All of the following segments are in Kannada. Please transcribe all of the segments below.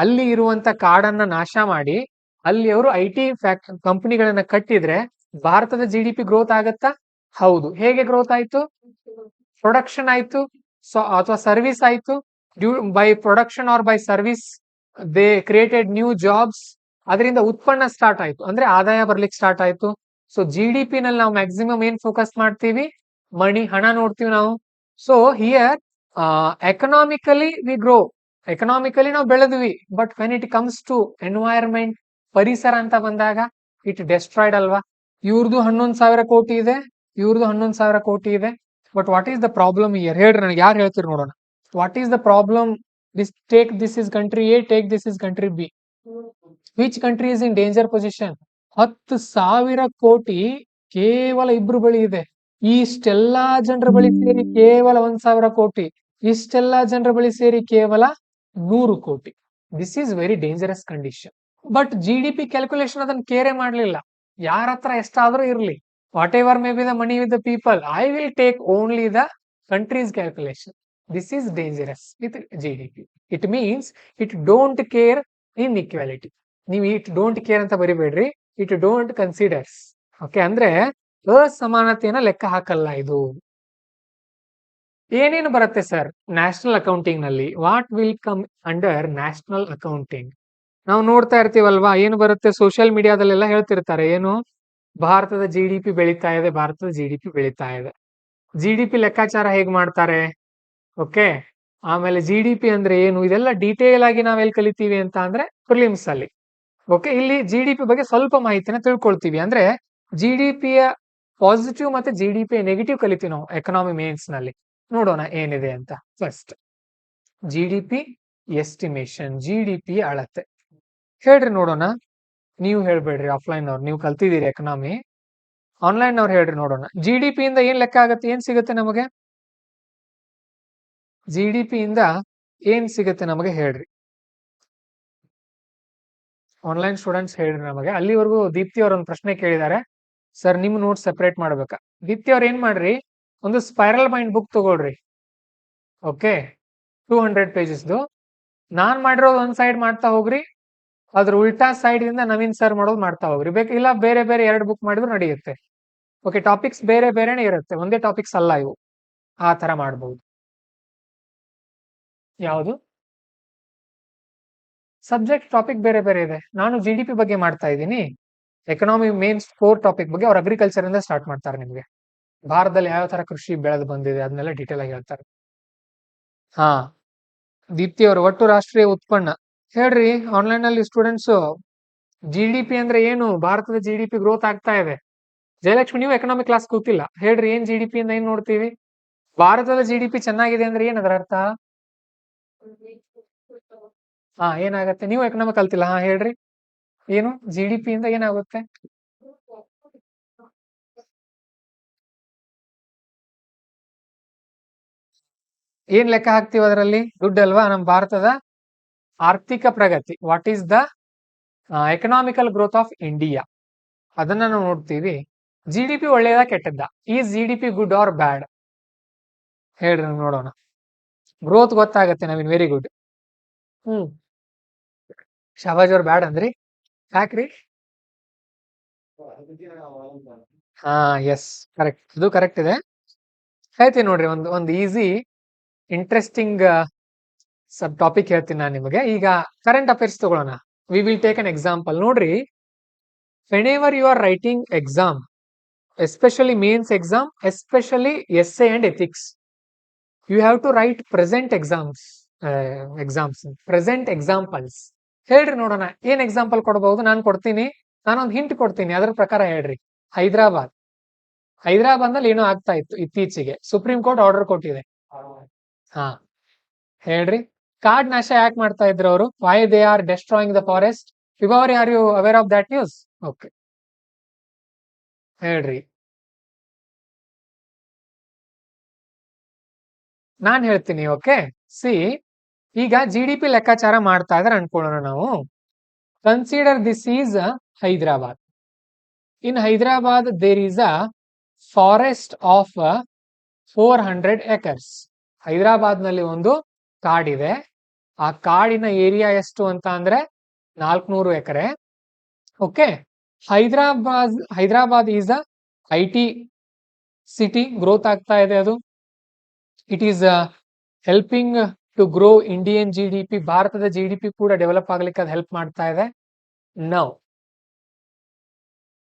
ಅಲ್ಲಿ ಇರುವಂತ ಕಾಡನ್ನ ನಾಶ ಮಾಡಿ ಅಲ್ಲಿ ಅವರು IT ಕಂಪನಿಗಳನ್ನ ಕಟ್ಟಿದ್ರೆ ಭಾರತದ GDP ಗ್ರೋತ್ ಆಗತ್ತಾ? ಹೌದು. ಹೇಗೆ ಗ್ರೋತ್ ಆಯ್ತು? ಪ್ರೊಡಕ್ಷನ್ ಆಯ್ತು, ಅಥವಾ ಸರ್ವಿಸ್ ಆಯ್ತು. By production or by service they created new jobs. ಅದರಿಂದ ಉತ್ಪನ್ನ ಸ್ಟಾರ್ಟ್ ಆಯ್ತು, ಅಂದ್ರೆ ಆದಾಯ ಬರ್ಲಿಕ್ಕೆ ಸ್ಟಾರ್ಟ್ ಆಯ್ತು. ಸೊ GDP ನಲ್ಲಿ ನಾವು ಮ್ಯಾಕ್ಸಿಮಮ್ ಏನ್ ಫೋಕಸ್ ಮಾಡ್ತೀವಿ? ಮಣಿ, ಹಣ ನೋಡ್ತೀವಿ ನಾವು. So here economically we grow, economically ನಾವು ಬೆಳೆದ್ವಿ. But when it comes to environment, ಪರಿಸರ ಅಂತ ಬಂದಾಗ ಇಟ್ ಡೆಸ್ಟ್ರಾಯ್ಡ್ ಅಲ್ವಾ? ಇವ್ರದ್ದು 11,000 ಕೋಟಿ ಇದೆ, ಇವ್ರದ್ದು 11,000 ಕೋಟಿ ಇದೆ. But what is the problem year? ಹೇಳ್ರಿ ನನಗೆ, ಯಾರು ಹೇಳ್ತೀರಿ ನೋಡೋಣ. What is the problem? This is country A, take this is country B. Which country is in danger position? 10,000 ಕೋಟಿ ಕೇವಲ ಇಬ್ರು ಬಳಿ ಇದೆ. ಇಷ್ಟೆಲ್ಲಾ ಜನರ ಬಳಿ ಸೇರಿ ಕೇವಲ 1,000 ಕೋಟಿ, ಇಷ್ಟೆಲ್ಲಾ ಜನರ ಬಳಿ ಸೇರಿ ಕೇವಲ 100 ಕೋಟಿ. This is very dangerous condition. But GDP calculation ಅದನ್ನ ಕೇರೆ ಮಾಡ್ಲಿಲ್ಲ. ಯಾರ ಹತ್ರ ಎಷ್ಟಾದ್ರೂ ಇರ್ಲಿ, what ever may be the money with the people, I will take only the countries calculation. This is dangerous with GDP. It means it don't care in equality. ನೀವು ಇಟ್ ಡೋಂಟ್ ಕೇರ್ ಅಂತ ಬರಿಬೇಡ್ರಿ, ಇಟ್ ಡೋಂಟ್ ಕನ್ಸಿಡರ್ಸ್. ಓಕೆ, ಅಂದ್ರೆ ಅಸಮಾನತೆಯನ್ನ ಲೆಕ್ಕ ಹಾಕಲ್ಲ ಇದು. ಏನೇನು ಬರುತ್ತೆ ಸರ್ ನ್ಯಾಷನಲ್ ಅಕೌಂಟಿಂಗ್ ನಲ್ಲಿ? What will come under national accounting? ನಾವು ನೋಡ್ತಾ ಇರ್ತೀವಲ್ವಾ, ಏನು ಬರುತ್ತೆ? ಸೋಷಿಯಲ್ ಮೀಡಿಯಾದಲ್ಲೆಲ್ಲ ಹೇಳ್ತಿರ್ತಾರೆ, ಏನು ಭಾರತದ GDP ಬೆಳೀತಾ ಇದೆ, ಭಾರತದ GDP ಬೆಳೀತಾ ಇದೆ. GDP ಲೆಕ್ಕಾಚಾರ ಹೇಗ್ ಮಾಡ್ತಾರೆ? ಓಕೆ, ಆಮೇಲೆ GDP ಅಂದ್ರೆ ಏನು, ಇದೆಲ್ಲ ಡೀಟೇಲ್ ಆಗಿ ನಾವೆಲ್ಲಿ ಕಲಿತೀವಿ ಅಂತ ಅಂದ್ರೆ ಪ್ರಿಲಿಮ್ಸ್ ಅಲ್ಲಿ. ಓಕೆ, ಇಲ್ಲಿ GDP ಬಗ್ಗೆ ಸ್ವಲ್ಪ ಮಾಹಿತಿನ ತಿಳ್ಕೊಳ್ತೀವಿ. ಅಂದ್ರೆ GDPಯ ಪಾಸಿಟಿವ್ ಮತ್ತೆ GDP ನೆಗೆಟಿವ್ ಕಲಿತೀವಿ ನಾವು ಎಕನಾಮಿ ಮೇನ್ಸ್ ನಲ್ಲಿ. ನೋಡೋಣ ಏನಿದೆ ಅಂತ. ಫಸ್ಟ್ GDP ಎಸ್ಟಿಮೇಷನ್, GDP ಅಳತೆ. ಹೇಳ್ರಿ ನೋಡೋಣ. ನೀವು ಹೇಳ್ಬೇಡ್ರಿ, ಆಫ್ಲೈನ್ ಅವ್ರು, ನೀವು ಕಲ್ತಿದ್ದೀರಿ ಎಕನಾಮಿ. ಆನ್ಲೈನ್ ಅವ್ರು ಹೇಳ್ರಿ ನೋಡೋಣ. GDP ಇಂದ ಏನ್ ಲೆಕ್ಕ ಆಗತ್ತೆ? ಏನ್ ಸಿಗುತ್ತೆ ನಮಗೆ? GDP ಇಂದ ಏನ್ ಸಿಗುತ್ತೆ ನಮಗೆ ಹೇಳ್ರಿ. ಆನ್ಲೈನ್ ಸ್ಟೂಡೆಂಟ್ಸ್ ಹೇಳ್ರಿ ನಮಗೆ. ಅಲ್ಲಿವರೆಗೂ ದೀಪ್ತಿ ಅವ್ರ ಒಂದು ಪ್ರಶ್ನೆ ಕೇಳಿದ್ದಾರೆ, ಸರ್ ನಿಮ್ ನೋಟ್ಸ್ ಸೆಪರೇಟ್ ಮಾಡ್ಬೇಕಾ? ದೀಪ್ತಿ ಅವ್ರ ಏನ್ ಮಾಡ್ರಿ, ಒಂದು ಸ್ಪೈರಲ್ ಮೈಂಡ್ ಬುಕ್ ತಗೊಳ್ರಿ. ಓಕೆ, 200 ಪೇಜಸ್ದು. ನಾನ್ ಮಾಡಿರೋದು ಒಂದ್ ಸೈಡ್ ಮಾಡ್ತಾ ಹೋಗ್ರಿ, ಅದ್ರ ಉಲ್ಟಾ ಸೈಡ್ ಇಂದ ನವೀನ್ ಸರ್ ಮಾಡೋದು ಮಾಡ್ತಾ ಹೋಗ್ರಿ. ಬೇಕಿಲ್ಲ ಬೇರೆ ಬೇರೆ 2 ಬುಕ್ ಮಾಡಿದ್ರು ನಡೆಯುತ್ತೆ. ಓಕೆ, ಟಾಪಿಕ್ಸ್ ಬೇರೆ ಬೇರೆನೆ ಇರುತ್ತೆ, ಒಂದೇ ಟಾಪಿಕ್ಸ್ ಅಲ್ಲ ಇವು. ಆ ತರ ಮಾಡಬಹುದು. ಯಾವುದು? ಸಬ್ಜೆಕ್ಟ್ ಟಾಪಿಕ್ ಬೇರೆ ಬೇರೆ ಇದೆ. ನಾನು GDP ಬಗ್ಗೆ ಮಾಡ್ತಾ ಇದ್ದೀನಿ, ಎಕನಾಮಿ ಮೇನ್ಸ್ 4 ಟಾಪಿಕ್ ಬಗ್ಗೆ ಅವ್ರು ಅಗ್ರಿಕಲ್ಚರ್ ಇಂದ ಸ್ಟಾರ್ಟ್ ಮಾಡ್ತಾರೆ. ನಿಮ್ಗೆ ಭಾರತದಲ್ಲಿ ಯಾವ ತರ ಕೃಷಿ ಬೆಳೆದು ಬಂದಿದೆ ಅದನ್ನೆಲ್ಲ ಡೀಟೇಲ್ ಆಗಿ ಹೇಳ್ತಾರೆ. ಹಾ, ದೀಪ್ತಿ ಅವರು ಒಟ್ಟು ರಾಷ್ಟ್ರೀಯ ಉತ್ಪನ್ನ ಹೇಳ್ರಿ. ಆನ್ಲೈನ್ ಅಲ್ಲಿ ಸ್ಟೂಡೆಂಟ್ಸ್ GDP ಅಂದ್ರೆ ಏನು, ಭಾರತದ GDP ಗ್ರೋತ್ ಆಗ್ತಾ ಇದೆ. ಜಯಲಕ್ಷ್ಮಿ, ನೀವು ಎಕನಾಮಿಕ್ ಕ್ಲಾಸ್ ಕೂತಿಲ್ಲ, ಹೇಳ್ರಿ ಏನ್ GDP ಇಂದ ಏನ್ ನೋಡ್ತೀವಿ? ಭಾರತದ GDP ಚೆನ್ನಾಗಿದೆ ಅಂದ್ರೆ ಏನ್ ಅದರ ಅರ್ಥ? ಹಾ, ಏನಾಗತ್ತೆ? ನೀವು ಎಕನಾಮಿಕ್ ಕಲ್ತಿಲ್ಲ, ಹಾ ಹೇಳ್ರಿ ಏನು GDP ಇಂದ ಏನಾಗುತ್ತೆ? ಏನ್ ಲೆಕ್ಕ ಹಾಕ್ತಿವಿ ಅದರಲ್ಲಿ? ದುಡ್ಡು ಅಲ್ವಾ? ನಮ್ಮ ಭಾರತದ ಆರ್ಥಿಕ ಪ್ರಗತಿ, what is the economical growth of India, ಅದನ್ನ ನಾವು ನೋಡ್ತೀವಿ. GDP ಒಳ್ಳೆಯದಾ ಕೆಟ್ಟದ್ದ? Is GDP good or bad? ಹೇಳ್ರಿ ನೋಡೋಣ. ಗ್ರೋತ್ ಗೊತ್ತಾಗತ್ತೆ ನವೀನ್, ವೆರಿ ಗುಡ್. ಶಹಬಾಜ್ ಅವ್ರು ಬ್ಯಾಡ್ ಅಂದ್ರಿ, ಯಾಕ್ರಿ? ಹಾ, ಎಸ್, ಕರೆಕ್ಟ್, ಇದು ಕರೆಕ್ಟ್ ಇದೆ. ಹೇಳ್ತೀನಿ ನೋಡ್ರಿ, ಒಂದು ಈಸಿ ಇಂಟ್ರೆಸ್ಟಿಂಗ್ ಸಬ್ ಟಾಪಿಕ್ ಹೇಳ್ತೀನಿ ನಾನು ನಿಮಗೆ. ಈಗ ಕರೆಂಟ್ ಅಫೇರ್ಸ್ ತಗೊಳ್ಳೋಣ. We will take an example. ನೋಡ್ರಿ, whenever you are writing exam, especially mains exam, especially essay and ethics, you have to write present exams, present examples. ಹೇಳ್ರಿ ನೋಡೋಣ, ಏನ್ ಎಕ್ಸಾಂಪಲ್ ಕೊಡಬಹುದು? ನಾನು ಕೊಡ್ತೀನಿ, ನಾನೊಂದು ಹಿಂಟ್ ಕೊಡ್ತೀನಿ, ಅದ್ರ ಪ್ರಕಾರ ಹೇಳ್ರಿ. ಹೈದರಾಬಾದ್ ನಲ್ಲಿ ಏನೋ ಆಗ್ತಾ ಇತ್ತು ಇತ್ತೀಚೆಗೆ, ಸುಪ್ರೀಂ ಕೋರ್ಟ್ ಆರ್ಡರ್ ಕೊಟ್ಟಿದೆ. ಹಾ, ಹೇಳ್ರಿ. ಕಾಡ್ ನಾಶ ಯಾಕೆ ಮಾಡ್ತಾ ಇದ್ರು ಅವರು? Why they are destroying the forest? February, are you aware of that news? Okay, ಹೇಳ್ರಿ. ನಾನ್ ಹೇಳ್ತೀನಿ. ಓಕೆ, ಸಿ, ಈಗ GDP ಲೆಕ್ಕಾಚಾರ ಮಾಡ್ತಾ ಇದ್ರೆ ಅನ್ಕೊಳ್ಳೋಣ ನಾವು. Consider this is Hyderabad. In Hyderabad there is a forest of 400 acres. Hyderabad ನಲ್ಲಿ ಒಂದು ಕಾಡಿದೆ, ಆ ಕಾಡಿನ ಏರಿಯಾ ಎಷ್ಟು ಅಂತ ಅಂದ್ರೆ 400 ಎಕರೆ. Okay, Hyderabad is a IT city, growth ಆಗ್ತಾ ಇದೆ ಅದು. It is helping to grow Indian GDP, ಭಾರತದ GDP ಕೂಡ ಡೆವಲಪ್ ಆಗ್ಲಿಕ್ಕೆ ಅದು ಹೆಲ್ಪ್ ಮಾಡ್ತಾ ಇದೆ. Now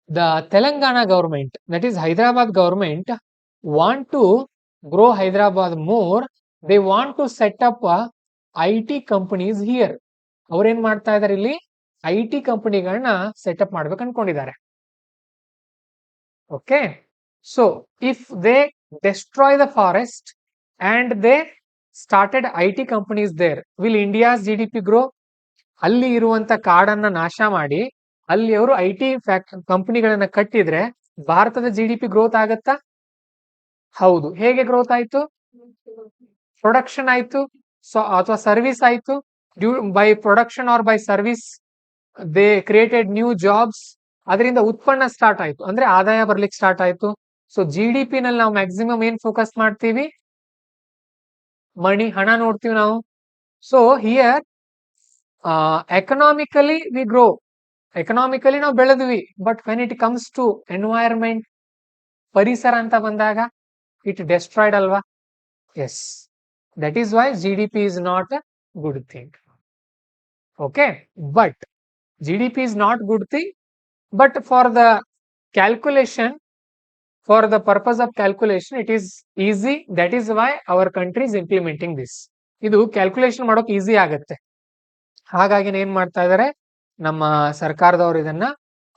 the Telangana government, that is Hyderabad government, want to grow Hyderabad more. They want to set up IT companies here. ಅವ್ರೇನ್ ಮಾಡ್ತಾ ಇದಾರೆ, ಇಲ್ಲಿ IT ಕಂಪನಿಗಳನ್ನ ಸೆಟಪ್ ಮಾಡ್ಬೇಕು ಅನ್ಕೊಂಡಿದ್ದಾರೆ. Okay, so if they destroy the forest and they started IT companies there, will India's GDP grow? ಅಲ್ಲಿ ಇರುವಂತ ಕಾಡನ್ನ ನಾಶ ಮಾಡಿ ಅಲ್ಲಿ ಅವರು IT ಕಂಪನಿಗಳನ್ನ ಕಟ್ಟಿದ್ರೆ ಭಾರತದ GDP ಗ್ರೋತ್ ಆಗತ್ತಾ? ಹೌದು. ಹೇಗೆ ಗ್ರೋತ್ ಆಯ್ತು? ಪ್ರೊಡಕ್ಷನ್ ಆಯ್ತು, ಅಥವಾ ಸರ್ವಿಸ್ ಆಯ್ತು. By production or by service they created new jobs. ಅದರಿಂದ ಉತ್ಪನ್ನ ಸ್ಟಾರ್ಟ್ ಆಯ್ತು, ಅಂದ್ರೆ ಆದಾಯ ಬರ್ಲಿಕ್ಕೆ ಸ್ಟಾರ್ಟ್ ಆಯ್ತು. ಸೊ GDP ನಲ್ಲಿ ನಾವು ಮ್ಯಾಕ್ಸಿಮಮ್ ಏನ್ ಫೋಕಸ್ ಮಾಡ್ತೀವಿ? ಮಣಿ, ಹಣ ನೋಡ್ತೀವಿ ನಾವು. So here economically we grow, economically ನಾವು ಬೆಳೆದ್ವಿ. But when it comes to environment, ಪರಿಸರ ಅಂತ ಬಂದಾಗ ಇಟ್ ಡೆಸ್ಟ್ರಾಯ್ಡ್ ಅಲ್ವಾ? Yes, that is why GDP is not a good thing. Okay, but GDP is not good thing, but for the calculation, for the purpose of calculation, it is easy. That is why our country is implementing this. ಇದು ಕ್ಯಾಲ್ಕುಲೇಷನ್ ಮಾಡೋಕೆ ಈಸಿ ಆಗತ್ತೆ. ಹಾಗಾಗಿ ಏನ್ ಮಾಡ್ತಾ ಇದಾರೆ, ನಮ್ಮ ಸರ್ಕಾರದವರು ಇದನ್ನ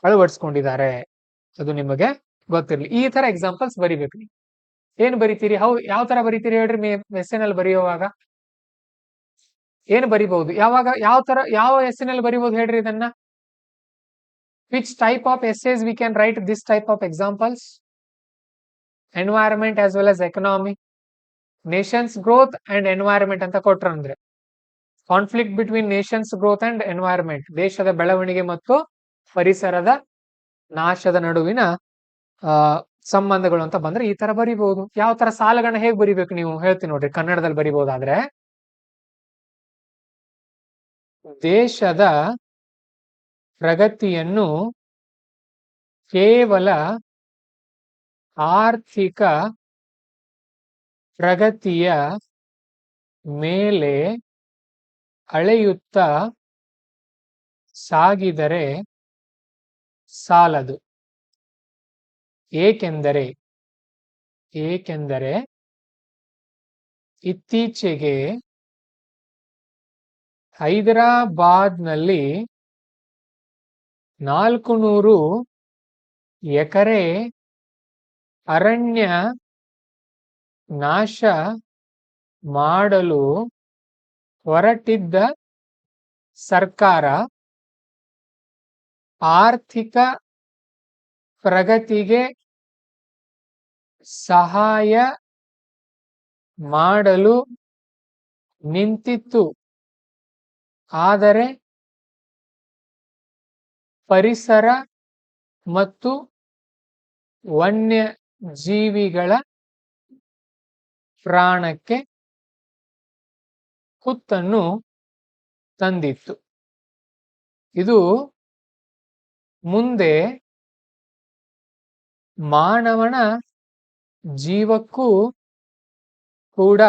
ಅಳವಡಿಸ್ಕೊಂಡಿದ್ದಾರೆ. ಅದು ನಿಮಗೆ ಗೊತ್ತಿರ್ಲಿ. ಈ ತರ ಎಕ್ಸಾಂಪಲ್ಸ್ ಬರಿಬೇಕು. ಏನ್ ಬರಿತೀರಿ? ಯಾವ ತರ ಬರಿತೀರಿ ಹೇಳ್ರಿ? ಎಸ್ಸೆನಲ್ಲಿ ಬರೆಯುವಾಗ ಏನ್ ಬರಿಬಹುದು? ಯಾವ ಎಸ್ಸೆನಲ್ಲಿ ಬರಿಬಹುದು ಹೇಳ್ರಿ ಇದನ್ನ? Which type of essays we can write this type of examples? Environment as well as economy, nations growth and environment ಅಂತ ಕೊಟ್ರಂದ್ರೆ, conflict between nations growth and environment, ದೇಶದ ಬೆಳವಣಿಗೆ ಮತ್ತು ಪರಿಸರದ ನಾಶದ ನಡುವಿನ ಸಂಬಂಧಗಳು ಅಂತ ಬಂದ್ರೆ ಈ ತರ ಬರಿಬಹುದು. ಯಾವ ತರ ಸಾಲಗಳನ್ನ ಹೇಗ್ ಬರಿಬೇಕು ನೀವು ಹೇಳ್ತೀನಿ ನೋಡ್ರಿ. ಕನ್ನಡದಲ್ಲಿ ಬರಿಬಹುದಾದ್ರೆ, ದೇಶದ ಪ್ರಗತಿಯನ್ನು ಕೇವಲ ಆರ್ಥಿಕ ಪ್ರಗತಿಯ ಮೇಲೆ ಅಳೆಯುತ್ತಾ ಸಾಗಿದರೆ ಸಾಲದು. ಏಕೆಂದರೆ ಇತ್ತೀಚೆಗೆ ಹೈದರಾಬಾದ್ನಲ್ಲಿ 400 ಎಕರೆ ಅರಣ್ಯ ನಾಶ ಮಾಡಲು ಹೊರಟಿದ್ದ ಸರ್ಕಾರ ಆರ್ಥಿಕ ಪ್ರಗತಿಗೆ ಸಹಾಯ ಮಾಡಲು ನಿಂತಿತ್ತು. ಆದರೆ ಪರಿಸರ ಮತ್ತು ವನ್ಯ ಜೀವಿಗಳ ಪ್ರಾಣಕ್ಕೆ ಕುತ್ತನ್ನು ತಂದಿತ್ತು. ಇದು ಮುಂದೆ ಮಾನವನ ಜೀವಕ್ಕೂ ಕೂಡ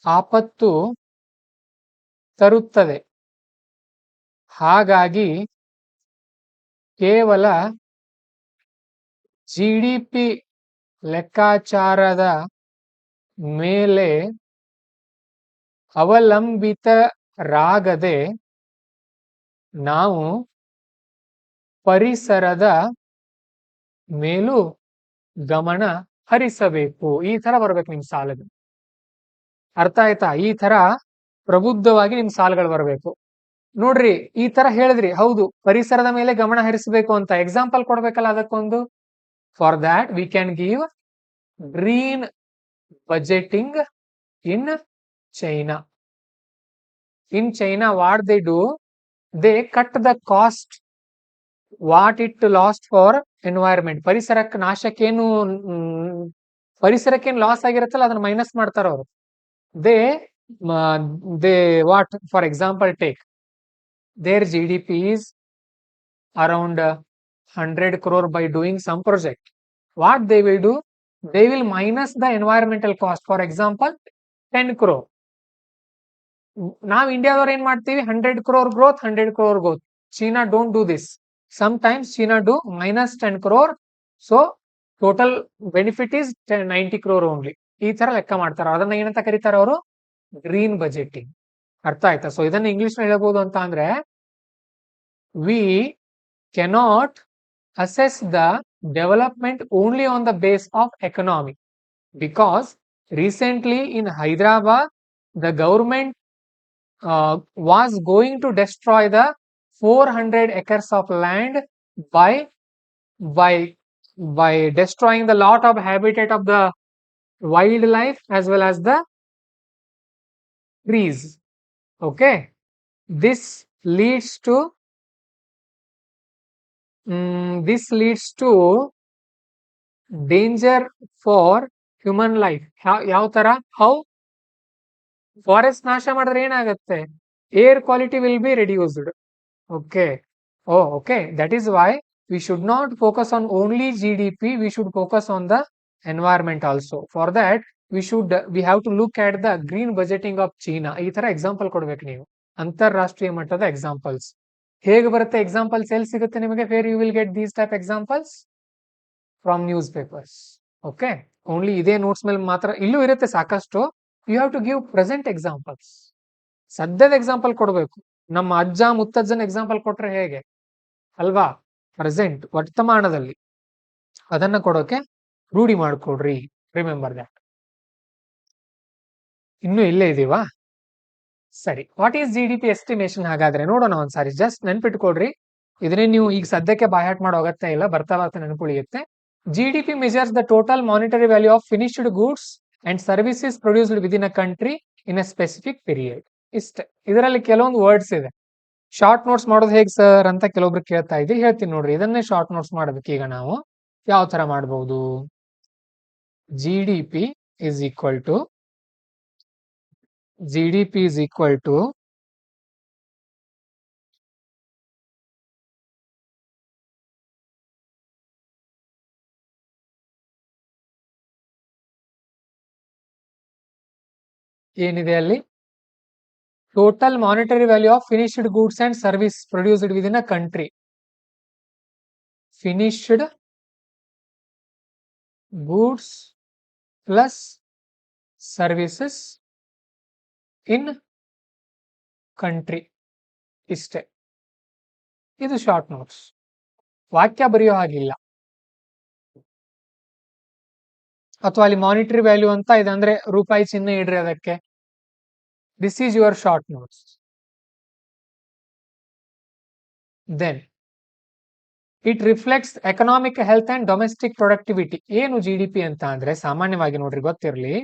ಆಪತ್ತು ತರುತ್ತದೆ. ಹಾಗಾಗಿ ಕೇವಲ GDP ಲೆಕ್ಕಾಚಾರದ ಮೇಲೆ ಅವಲಂಬಿತರಾಗದೆ ನಾವು ಪರಿಸರದ ಮೇಲೂ ಗಮನ ಹರಿಸಬೇಕು. ಈ ತರ ಬರ್ಬೇಕು ನಿಮ್ ಸಾಲಗಳು. ಅರ್ಥ ಆಯ್ತಾ? ಈ ತರ ಪ್ರಬುದ್ಧವಾಗಿ ನಿಮ್ ಸಾಲುಗಳು ಬರಬೇಕು. ನೋಡ್ರಿ, ಈ ತರ ಹೇಳಿದ್ರಿ, ಹೌದು ಪರಿಸರದ ಮೇಲೆ ಗಮನ ಹರಿಸಬೇಕು ಅಂತ ಎಕ್ಸಾಂಪಲ್ ಕೊಡ್ಬೇಕಲ್ಲ ಅದಕ್ಕೊಂದು. For that we can give green budgeting in China. In China what they do, they cut the cost what it lost for environment. ಪರಿಸರಕ್ಕೇನು ಲಾಸ್ ಆಗಿರುತ್ತಲ್ಲ ಅದನ್ನ ಮೈನಸ್ ಮಾಡ್ತಾರ ಅವರು. They they what, for example, take their GDP is around 100 crore by doing some project. What they will do? They will minus the environmental cost. For example, 10 crore. ನಾವು ಇಂಡಿಯಾದವ್ರು ಏನ್ ಮಾಡ್ತೀವಿ, 100 crore growth, 100 crore growth. China don't do this. Sometimes China do minus 10 crore. So total benefit is 90 crore only. ಈ ತರ ಲೆಕ್ಕ ಮಾಡ್ತಾರೆ. ಅದನ್ನ ಏನಂತ ಕರೀತಾರೆ ಅವರು? Green budgeting. ಅರ್ಥ ಆಯ್ತಾ? ಸೊ ಇದನ್ನ ಇಂಗ್ಲಿಷ್ ನಲ್ಲಿ ಹೇಳ್ಬೋದು ಅಂತ ಅಂದ್ರೆ, V cannot assess the development only on the base of economy, because recently in Hyderabad the government was going to destroy the 400 acres of land by by by destroying the lot of habitat of the wildlife as well as the trees. Okay, this leads to danger for human life. ಯಾವ ತರ? How? ಫಾರೆಸ್ಟ್ ನಾಶ ಮಾಡಿದ್ರೆ ಏನಾಗುತ್ತೆ? Air quality will be reduced. Okay. Okay, that is why we should not focus on only GDP, we should focus on the environment also. For that we have to look at the green budgeting of China. ಈ ತರ ಎಕ್ಸಾಂಪಲ್ ಕೊಡ್ಬೇಕು ನೀವು, ಅಂತಾರಾಷ್ಟ್ರೀಯ ಮಟ್ಟದ ಎಕ್ಸಾಂಪಲ್ಸ್. ಹೇಗೆ ಬರುತ್ತೆ ಎಕ್ಸಾಂಪಲ್ಸ್? ಎಲ್ಲಿ ಸಿಗುತ್ತೆ ನಿಮಗೆ? Where you will get these type examples? From newspapers. Okay, only ಇದೇ ನೋಟ್ಸ್ ಮೇಲೆ ಮಾತ್ರ ಇಲ್ಲೂ ಇರುತ್ತೆ ಸಾಕಷ್ಟು. You have to give present examples. ಸದ್ಯದ ಎಕ್ಸಾಂಪಲ್ ಕೊಡಬೇಕು. ನಮ್ಮ ಅಜ್ಜ ಮುತ್ತಜ್ಜನ ಎಕ್ಸಾಂಪಲ್ ಕೊಟ್ರೆ ಹೇಗೆ ಅಲ್ವಾ? ಪ್ರೆಸೆಂಟ್, ವರ್ತಮಾನದಲ್ಲಿ ಅದನ್ನ ಕೊಡೋಕೆ ರೂಢಿ ಮಾಡ್ಕೊಡ್ರಿ. Remember that. ಇನ್ನು ಇಲ್ಲೇ ಇದೀವಾ? ಸರಿ, ವಾಟ್ ಈಸ್ GDP ಎಸ್ಟಿಮೇಷನ್? ಹಾಗಾದ್ರೆ ನೋಡೋಣ ಒಂದ್ಸಾರಿ. ಜಸ್ಟ್ ನೆನ್ಪಿಟ್ಕೊಡ್ರಿ. ಇದನ್ನೇ ನೀವು ಈಗ ಸದ್ಯಕ್ಕೆ ಬಾಯಾಟ್ ಮಾಡೋ ಅಗತ್ಯ ಇಲ್ಲ, ಬರ್ತಾ ಬರ್ತಾ ನೆನಪುಳಿಯುತ್ತೆ. GDP measures the total monetary value of finished goods and services produced within a country in a specific period. ಇಷ್ಟೇ. ಇದರಲ್ಲಿ ಕೆಲವೊಂದು ವರ್ಡ್ಸ್ ಇದೆ. ಶಾರ್ಟ್ ನೋಟ್ಸ್ ಮಾಡೋದು ಹೇಗೆ ಸರ್ ಅಂತ ಕೆಲವೊಬ್ರು ಕೇಳ್ತಾ ಇದ್ರಿ. ಹೇಳ್ತೀನಿ ನೋಡ್ರಿ, ಇದನ್ನೇ ಶಾರ್ಟ್ ನೋಟ್ಸ್ ಮಾಡ್ಬೇಕು. ಈಗ ನಾವು ಯಾವ ತರ ಮಾಡಬಹುದು? GDP is equal to ಏನಿದೆ ಅಲ್ಲಿ? Total monetary value of finished goods and service produced within a country. Finished goods plus services in country. ಇಷ್ಟೇ. ಇದು ಶಾರ್ಟ್ ನೋಟ್ಸ್. ವಾಕ್ಯ ಬರೆಯೋ ಹಾಗಿಲ್ಲ. ಅಥವಾ ಅಲ್ಲಿ ಮಾನಿಟರಿ ವ್ಯಾಲ್ಯೂ ಅಂತ ಇದೆ ಅಂದ್ರೆ ರೂಪಾಯಿ ಚಿಹ್ನೆ ಇಡ್ರಿ ಅದಕ್ಕೆ. This is your short notes. Then it reflects economic health and domestic productivity. ಏನು GDP ಅಂತ ಅಂದ್ರೆ ಸಾಮಾನ್ಯವಾಗಿ ನೋಡ್ರಿ, ಗೊತ್ತಿರಲಿ,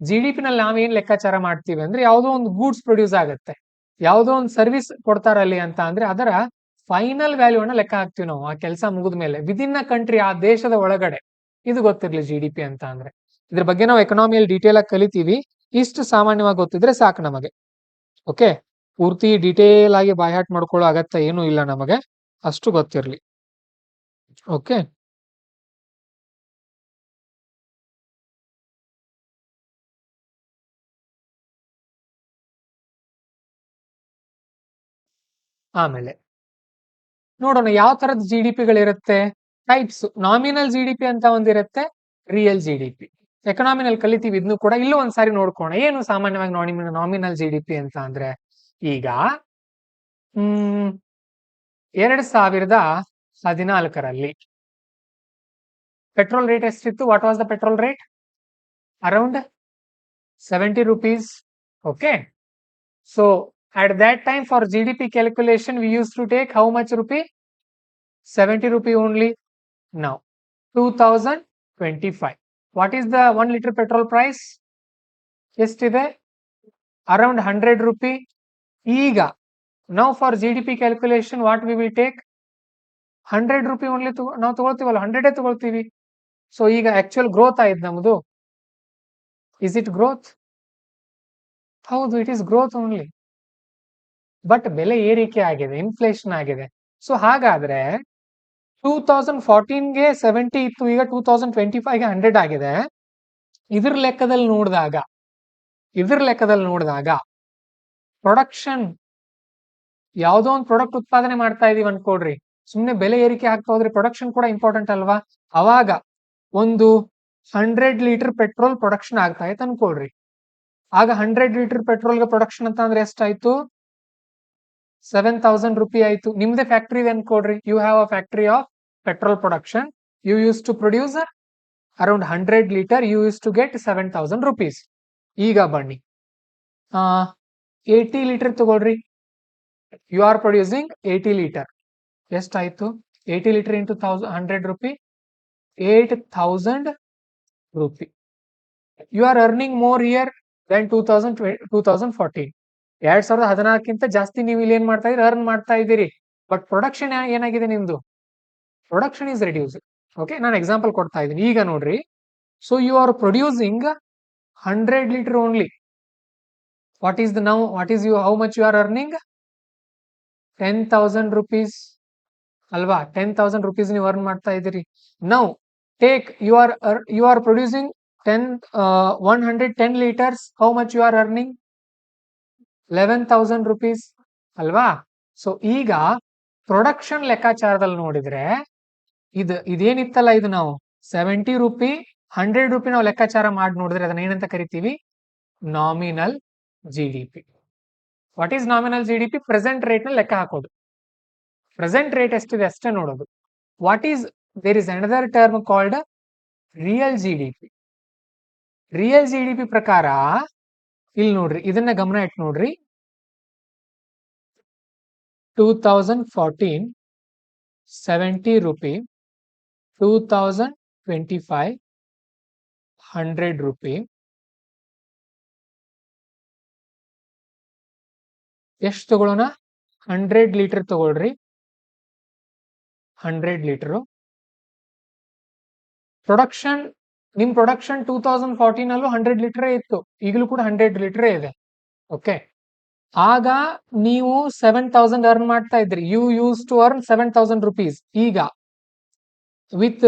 GDP ನಲ್ಲಿ ನಾವೇನ್ ಲೆಕ್ಕಾಚಾರ ಮಾಡ್ತೀವಿ ಅಂದ್ರೆ, ಯಾವುದೋ ಒಂದು ಗೂಡ್ಸ್ ಪ್ರೊಡ್ಯೂಸ್ ಆಗುತ್ತೆ, ಯಾವುದೋ ಒಂದು ಸರ್ವಿಸ್ ಕೊಡ್ತಾರಲ್ಲಿ ಅಂತ ಅಂದ್ರೆ ಅದರ ಫೈನಲ್ ವ್ಯಾಲ್ಯೂ ಅನ್ನ ಲೆಕ್ಕ ಹಾಕ್ತಿವಿ ನಾವು ಆ ಕೆಲಸ ಮುಗಿದ ಮೇಲೆ, ವಿದಿನ್ ಅ ಕಂಟ್ರಿ, ಆ ದೇಶದ ಒಳಗಡೆ. ಇದು ಗೊತ್ತಿರ್ಲಿ GDP ಅಂತ ಅಂದ್ರೆ. ಇದ್ರ ಬಗ್ಗೆ ನಾವು ಎಕನಾಮಿಯಲ್ಲಿ ಡೀಟೇಲ್ ಆಗಿ ಕಲಿತೀವಿ. ಇಷ್ಟು ಸಾಮಾನ್ಯವಾಗಿ ಗೊತ್ತಿದ್ರೆ ಸಾಕು ನಮಗೆ. ಓಕೆ, ಪೂರ್ತಿ ಡೀಟೇಲ್ ಆಗಿ ಬಾಯ್ಹಾಟ್ ಮಾಡ್ಕೊಳ್ಳೋ ಅಗತ್ಯ ಏನೂ ಇಲ್ಲ ನಮಗೆ, ಅಷ್ಟು ಗೊತ್ತಿರ್ಲಿ. ಓಕೆ, ಆಮೇಲೆ ನೋಡೋಣ ಯಾವ ತರದ GDPಗಳಿರುತ್ತೆ. ಟೈಪ್ಸ್. ನಾಮಿನಲ್ GDP ಅಂತ ಒಂದಿರುತ್ತೆ, ರಿಯಲ್ GDP. ಎಕನಾಮಿನಲ್ಲಿ ಕಲಿತೀವಿ ಇದನ್ನು ಕೂಡ. ಇಲ್ಲೂ ಒಂದ್ಸಾರಿ ನೋಡ್ಕೋಣ ಏನು ಸಾಮಾನ್ಯವಾಗಿ ನಾಮಿನಲ್ GDP ಅಂತ ಅಂದ್ರೆ. ಈಗ 2014ರಲ್ಲಿ ಪೆಟ್ರೋಲ್ ರೇಟ್ ಎಷ್ಟಿತ್ತು? What was the petrol rate? Around 70 rupees. Okay, so at that time for GDP calculation we used to take how much rupee? 70 rupee only. Now 2025, what is the 1 liter petrol price? ಎಷ್ಟಿದೆ? around 100 rupee. ಈಗ now for GDP calculation what we will take? 100 rupee only ನಾವು ತಗೊಳ್ತೀವಲ್ಲ, 100 ತಗೊಳ್ತೀವಿ. ಸೊ ಈಗ ಆಕ್ಚುಯಲ್ ಗ್ರೋತ್ ಆಯ್ತು ನಮ್ದು. Is it growth? ಹೌದು, it is growth only. But ಬೆಲೆ ಏರಿಕೆ ಆಗಿದೆ, ಇನ್ಫ್ಲೇಷನ್ ಆಗಿದೆ. ಸೊ ಹಾಗಾದ್ರೆ 2014ಗೆ 70 ಇತ್ತು, ಈಗ 2025ಗೆ 100 ಆಗಿದೆ. ಇದ್ರ ಲೆಕ್ಕದಲ್ಲಿ ನೋಡಿದಾಗ ಪ್ರೊಡಕ್ಷನ್, ಯಾವ್ದೋ ಒಂದು ಪ್ರಾಡಕ್ಟ್ ಉತ್ಪಾದನೆ ಮಾಡ್ತಾ ಇದೀವಿ ಅನ್ಕೊಡ್ರಿ, ಸುಮ್ನೆ ಬೆಲೆ ಏರಿಕೆ ಆಗ್ತಾ ಹೋದ್ರೆ ಪ್ರೊಡಕ್ಷನ್ ಕೂಡ ಇಂಪಾರ್ಟೆಂಟ್ ಅಲ್ವಾ? ಅವಾಗ ಒಂದು 100 ಲೀಟರ್ ಪೆಟ್ರೋಲ್ ಪ್ರೊಡಕ್ಷನ್ ಆಗ್ತಾ ಇತ್ತು ಅನ್ಕೊಳ್ರಿ. ಆಗ 100 ಲೀಟರ್ ಪೆಟ್ರೋಲ್ಗೆ ಪ್ರೊಡಕ್ಷನ್ ಅಂತ ಅಂದ್ರೆ ಎಷ್ಟಾಯ್ತು? 7,000 ರೂಪಿ ಆಯ್ತು. ನಿಮ್ದೇ ಫ್ಯಾಕ್ಟ್ರಿ ಇದೆ ಅನ್ಕೊಡ್ರಿ, you have a factory of petrol production, you use to produce around 100 litre, you use to get 7,000 rupees. ಈಗ ಬನ್ನಿ 80 ಲೀಟರ್ ತಗೊಳ್ರಿ, ಯು ಆರ್ ಪ್ರೊಡ್ಯೂಸಿಂಗ್ 80 ಲೀಟರ್. ಎಷ್ಟಾಯ್ತು? 80 ಲೀಟರ್ ಇಂಟು 100 ರೂಪಿ, 8,000 ರೂಪಿ. You are earning more year then 2014. 2014ಕ್ಕಿಂತ ಜಾಸ್ತಿ ನೀವು ಇಲ್ಲಿ ಏನ್ ಮಾಡ್ತಾ ಇದ್ರಿ? ಅರ್ನ್ ಮಾಡ್ತಾ ಇದ್ದೀರಿ. ಬಟ್ ಪ್ರೊಡಕ್ಷನ್ ಏನಾಗಿದೆ ನಿಮ್ದು? Production is reduce. ಓಕೆ, ನಾನು ಎಕ್ಸಾಂಪಲ್ ಕೊಡ್ತಾ ಇದ್ದೀನಿ. ಈಗ ನೋಡ್ರಿ, so you are producing 100 litre only. What is how much you are earning? 10,000 rupees ಅಲ್ವಾ? 10,000 rupees ನೀವು ಅರ್ನ್ ಮಾಡ್ತಾ ಇದ್ದೀರಿ. Now take you are producing 110 liters. How much you are earning? 11,000 rupees ಅಲ್ವಾ? ಸೊ ಈಗ ಪ್ರೊಡಕ್ಷನ್ ಲೆಕ್ಕಾಚಾರದಲ್ಲಿ ನೋಡಿದ್ರೆ ಇದೇನಿತ್ತಲ್ಲ, ಇದು ನಾವು 70 ರೂಪಿ 100 ರೂಪಿ ನಾವು ಲೆಕ್ಕಾಚಾರ ಮಾಡಿ ನೋಡಿದ್ರೆ ಅದನ್ನ ಏನಂತ ಕರಿತೀವಿ? Nominal GDP. What is nominal GDP? Present rate ನ ಲೆಕ್ಕ ಹಾಕೋದು. ಪ್ರೆಸೆಂಟ್ ರೇಟ್ ಎಷ್ಟಿದೆ ಅಷ್ಟೇ ನೋಡೋದು. There is another term called real GDP. Real GDP ಪ್ರಕಾರ ಇಲ್ಲಿ ನೋಡ್ರಿ, ಇದನ್ನ ಗಮನ ಇಟ್ಟು ನೋಡ್ರಿ. 2014 70 ರೂಪಿ, 2025 100 ರೂಪಿ. ಎಷ್ಟು ತಗೊಳ್ಳೋಣ? 100 ಲೀಟರ್ ತಗೊಳ್ರಿ. 100 ಲೀಟರ್ ಪ್ರೊಡಕ್ಷನ್. ನಿಮ್ ಪ್ರೊಡಕ್ಷನ್ 2014 ಅಲ್ಲೂ 100 ಲೀಟರ್ ಇತ್ತು, ಈಗಲೂ ಕೂಡ 100 ಲೀಟರ್ ಇದೆ. ಓಕೆ, ಆಗ ನೀವು 7,000 ಅರ್ನ್ ಮಾಡ್ತಾ ಇದ್ರಿ. You use to earn 7,000 rupees. ಈಗ ವಿತ್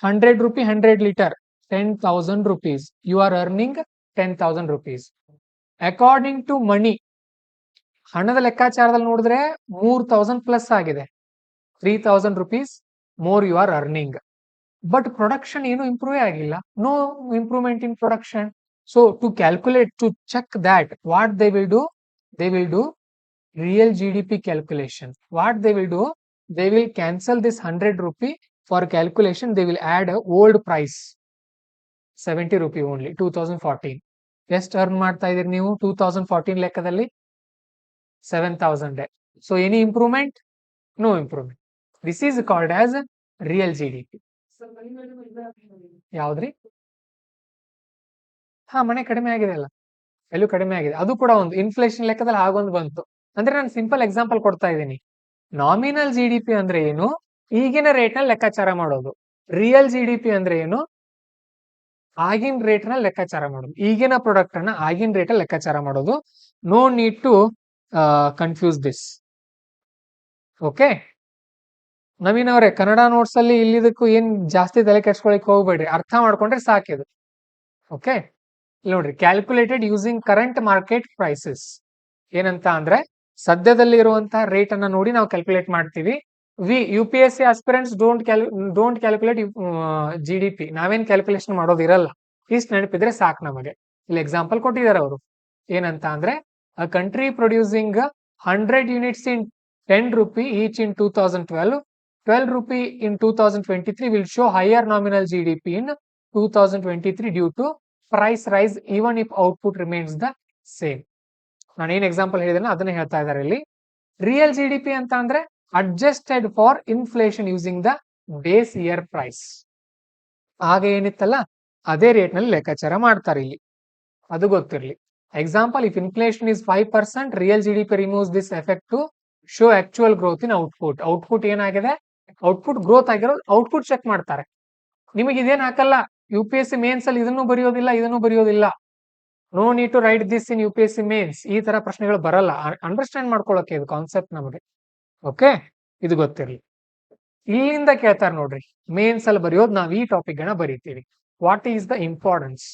100 rupee 100 litre 10,000 rupees. You are earning 10,000 rupees. According to money, ಹಣದ ಲೆಕ್ಕಾಚಾರದಲ್ಲಿ ನೋಡಿದ್ರೆ 3,000 ಪ್ಲಸ್ ಆಗಿದೆ. 3,000 rupees more you are earning. But production ಏನು ಇಂಪ್ರೂವ್ ಆಗಿಲ್ಲ. No improvement in production. So to check that, what they will do real GDP calculation. What they will do, they will cancel this 100 rupee. For calculation, they will add a old price 70 rupee only. 2014 ಎಷ್ಟು ಅರ್ನ್ ಮಾಡ್ತಾ ಇದೀರಿ ನೀವು? 2014 ಲೆಕ್ಕದಲ್ಲಿ 7,000. So any improvement? No improvement. This is called as real GDP. ಯಾವ್ದ್ರಿ? ಮನೆ ಕಡಿಮೆ ಆಗಿದೆ ಅಲ್ಲ, ಎಲ್ಲೂ ಕಡಿಮೆ ಆಗಿದೆ. ಅದು ಕೂಡ ಒಂದು ಇನ್ಫ್ಲೇಷನ್ ಲೆಕ್ಕದಲ್ಲಿ ಹಾಗೊಂದು ಬಂತು. ಅಂದ್ರೆ ನಾನು ಸಿಂಪಲ್ ಎಕ್ಸಾಂಪಲ್ ಕೊಡ್ತಾ ಇದ್ದೀನಿ. ನಾಮಿನಲ್ GDP ಅಂದ್ರೆ ಏನು? ಈಗಿನ ರೇಟ್ ನಲ್ಲಿ ಲೆಕ್ಕಾಚಾರ ಮಾಡೋದು. ರಿಯಲ್ GDP ಅಂದ್ರೆ ಏನು? ಆಗಿನ ರೇಟ್ ನಲ್ಲಿ ಲೆಕ್ಕಾಚಾರ ಮಾಡೋದು. ಈಗಿನ ಪ್ರಾಡಕ್ಟ್ ಅನ್ನ ಆಗಿನ ರೇಟ್ ಅಲ್ಲಿ ಲೆಕ್ಕಾಚಾರ ಮಾಡೋದು. No need to confuse this. Okay, Naveen ಅವರೇ, ಕನ್ನಡ ನೋಟ್ಸ್ ಅಲ್ಲಿ ಇಲ್ಲಿದಕ್ಕೂ ಏನ್ ಜಾಸ್ತಿ ತಲೆ ಕೆಡ್ಸ್ಕೊಳಕ್ ಹೋಗ್ಬೇಡ್ರಿ, ಅರ್ಥ ಮಾಡ್ಕೊಂಡ್ರೆ ಸಾಕಿದು. ಓಕೆ, ನೋಡ್ರಿ, calculated using current market prices. ಏನಂತ ಅಂದ್ರೆ ಸದ್ಯದಲ್ಲಿ ಇರುವಂತಹ ರೇಟ್ ಅನ್ನ ನೋಡಿ ನಾವು ಕ್ಯಾಲ್ಕುಲೇಟ್ ಮಾಡ್ತೀವಿ. UPSC aspirants don't calculate GDP. ನಾವೇನ್ ಕ್ಯಾಲ್ಕುಲೇಷನ್ ಮಾಡೋದಿರಲ್ಲ. ಇಷ್ಟು ನೆನಪಿದ್ರೆ ಸಾಕು ನಮಗೆ. ಇಲ್ಲಿ ಎಕ್ಸಾಂಪಲ್ ಕೊಟ್ಟಿದ್ದಾರೆ ಅವರು. ಏನಂತ ಅಂದ್ರೆ a country producing 100 units in 10 rupee each in 2012, 12 rupee in 2023 will show higher nominal GDP in 2023 due to price rise even if output remains the same. ನಾನು ಏನ್ ಎಕ್ಸಾಂಪಲ್ ಹೇಳಿದ್ರೆ ಅದನ್ನ ಹೇಳ್ತಾ ಇದ್ದಾರೆ ಇಲ್ಲಿ. ರಿಯಲ್ GDP ಅಂತ ಅಂದ್ರೆ adjusted for inflation using the base year price. ಆಗ ಏನಿತ್ತಲ್ಲ ಅದೇ ರೇಟ್ ನಲ್ಲಿ ಲೆಕ್ಕಾಚಾರ ಮಾಡ್ತಾರೆ ಇಲ್ಲಿ, ಅದು ಗೊತ್ತಿರಲಿ. Example, if inflation is 5%, real GDP removes this effect to show actual growth in output. Output ಏನಾಗಿದೆ? ಔಟ್ಪುಟ್ ಗ್ರೋತ್ ಆಗಿರೋದು ಔಟ್ಪುಟ್ ಚೆಕ್ ಮಾಡ್ತಾರೆ. ನಿಮಗೆ ಇದೇನ್ ಹಾಕಲ್ಲ. UPSC ಮೇನ್ಸ್ ಅಲ್ಲಿ ಇದನ್ನು ಬರೆಯೋದಿಲ್ಲ, ಇದನ್ನು ಬರೆಯೋದಿಲ್ಲ. No need to write this in UPSC mains. ಈ ತರ ಪ್ರಶ್ನೆಗಳು ಬರಲ್ಲ. ಅಂಡರ್ಸ್ಟ್ಯಾಂಡ್ ಮಾಡ್ಕೊಳ್ಳೋಕೆ ಇದು ಕಾನ್ಸೆಪ್ಟ್ ನಮಗೆ. ಓಕೆ, ಇದು ಗೊತ್ತಿರಲಿ. ಇಲ್ಲಿಂದ ಕೇಳ್ತಾರೆ ನೋಡ್ರಿ, ಮೇನ್ಸ್ ಅಲ್ಲಿ ಬರೆಯೋದು ನಾವು ಈ ಟಾಪಿಕ್ ಗಳನ್ನ ಬರೀತೀವಿ. What is the importance?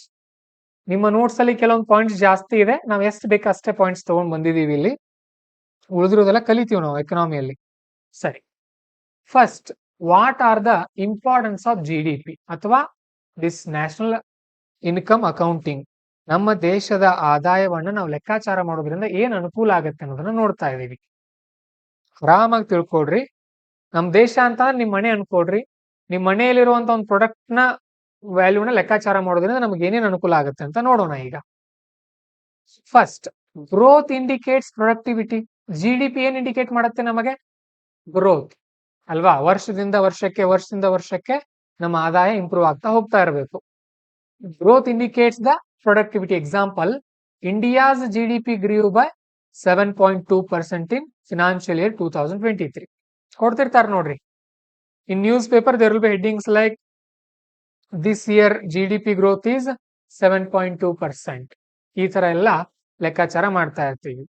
ನಿಮ್ಮ ನೋಟ್ಸ್ ಅಲ್ಲಿ ಕೆಲವೊಂದು ಪಾಯಿಂಟ್ಸ್ ಜಾಸ್ತಿ ಇದೆ, ನಾವು ಎಷ್ಟು ಬೇಕು ಅಷ್ಟೇ ಪಾಯಿಂಟ್ಸ್ ತಗೊಂಡ್ ಬಂದಿದೀವಿ. ಇಲ್ಲಿ ಉಳಿದಿರೋದೆಲ್ಲ ಕಲಿತೀವಿ ನಾವು ಎಕನಾಮಿಯಲ್ಲಿ. ಸರಿ, first, what are the importance of GDP ಅಥವಾ ದಿಸ್ ನ್ಯಾಷನಲ್ ಇನ್ಕಮ್ ಅಕೌಂಟಿಂಗ್? ನಮ್ಮ ದೇಶದ ಆದಾಯವನ್ನ ನಾವು ಲೆಕ್ಕಾಚಾರ ಮಾಡೋದ್ರಿಂದ ಏನ್ ಅನುಕೂಲ ಆಗುತ್ತೆ ಅನ್ನೋದನ್ನ ನೋಡ್ತಾ ಇದೀವಿ. ಆರಾಮಾಗಿ ತಿಳ್ಕೊಡ್ರಿ. ನಮ್ ದೇಶ ಅಂತ ನಿಮ್ ಮನೆ ಅನ್ಕೊಡ್ರಿ. ನಿಮ್ ಮನೆಯಲ್ಲಿರುವಂತ ಒಂದು ಪ್ರಾಡಕ್ಟ್ ನ ವ್ಯಾಲ್ಯೂನ ಲೆಕ್ಕಾಚಾರ ಮಾಡೋದ್ರಿಂದ ನಮ್ಗೆ ಏನೇನ್ ಅನುಕೂಲ ಆಗುತ್ತೆ ಅಂತ ನೋಡೋಣ ಈಗ. First, growth indicates productivity. GDP ಏನ್ ಇಂಡಿಕೇಟ್ ಮಾಡುತ್ತೆ ನಮಗೆ? ಗ್ರೋತ್ ಅಲ್ವಾ? ವರ್ಷದಿಂದ ವರ್ಷಕ್ಕೆ ನಮ್ಮ ಆದಾಯ ಇಂಪ್ರೂವ್ ಆಗ್ತಾ ಹೋಗ್ತಾ ಇರಬೇಕು. Growth indicates the productivity. Example, India's GDP grew by 7.2% in financial year 2023. ಕೊಡ್ತಿರ್ತಾರೆ ನೋಡ್ರಿ. In newspaper there will be headings like this year GDP growth is 7.2%. ಈ ತರ ಎಲ್ಲ ಲೆಕ್ಕಾಚಾರ ಮಾಡ್ತಾ ಇರ್ತೀವಿ.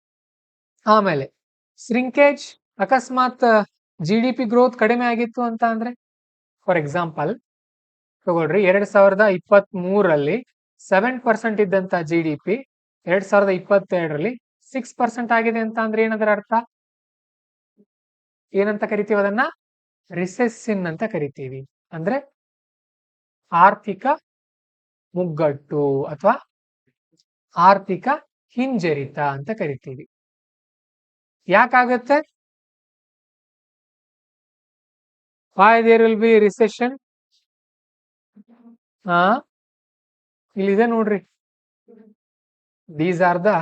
ಆಮೇಲೆ ಶ್ರಿಂಕೇಜ್, ಅಕಸ್ಮಾತ್ GDP ಗ್ರೋತ್ ಕಡಿಮೆ ಆಗಿತ್ತು ಅಂತ ಅಂದ್ರೆ, ಫಾರ್ ಎಕ್ಸಾಂಪಲ್ ತಗೊಳ್ರಿ, 2023ರಲ್ಲಿ 7% ಇದ್ದಂತ GDP 2022ರಲ್ಲಿ 6% ಆಗಿದೆ ಅಂತ ಅಂದ್ರೆ ಏನದರ ಅರ್ಥ? ಏನಂತ ಕರಿತೀವಿ ಅದನ್ನ? ರಿಸೆಸ್ಸಿನ್ ಅಂತ ಕರಿತೀವಿ. ಅಂದ್ರೆ ಆರ್ಥಿಕ ಮುಗ್ಗಟ್ಟು ಅಥವಾ ಆರ್ಥಿಕ ಹಿಂಜರಿತ ಅಂತ ಕರಿತೀವಿ. ಯಾಕಾಗತ್ತೆ? why there will be recession? ಇಲ್ಲಿದೆ ನೋಡ್ರಿ. These are the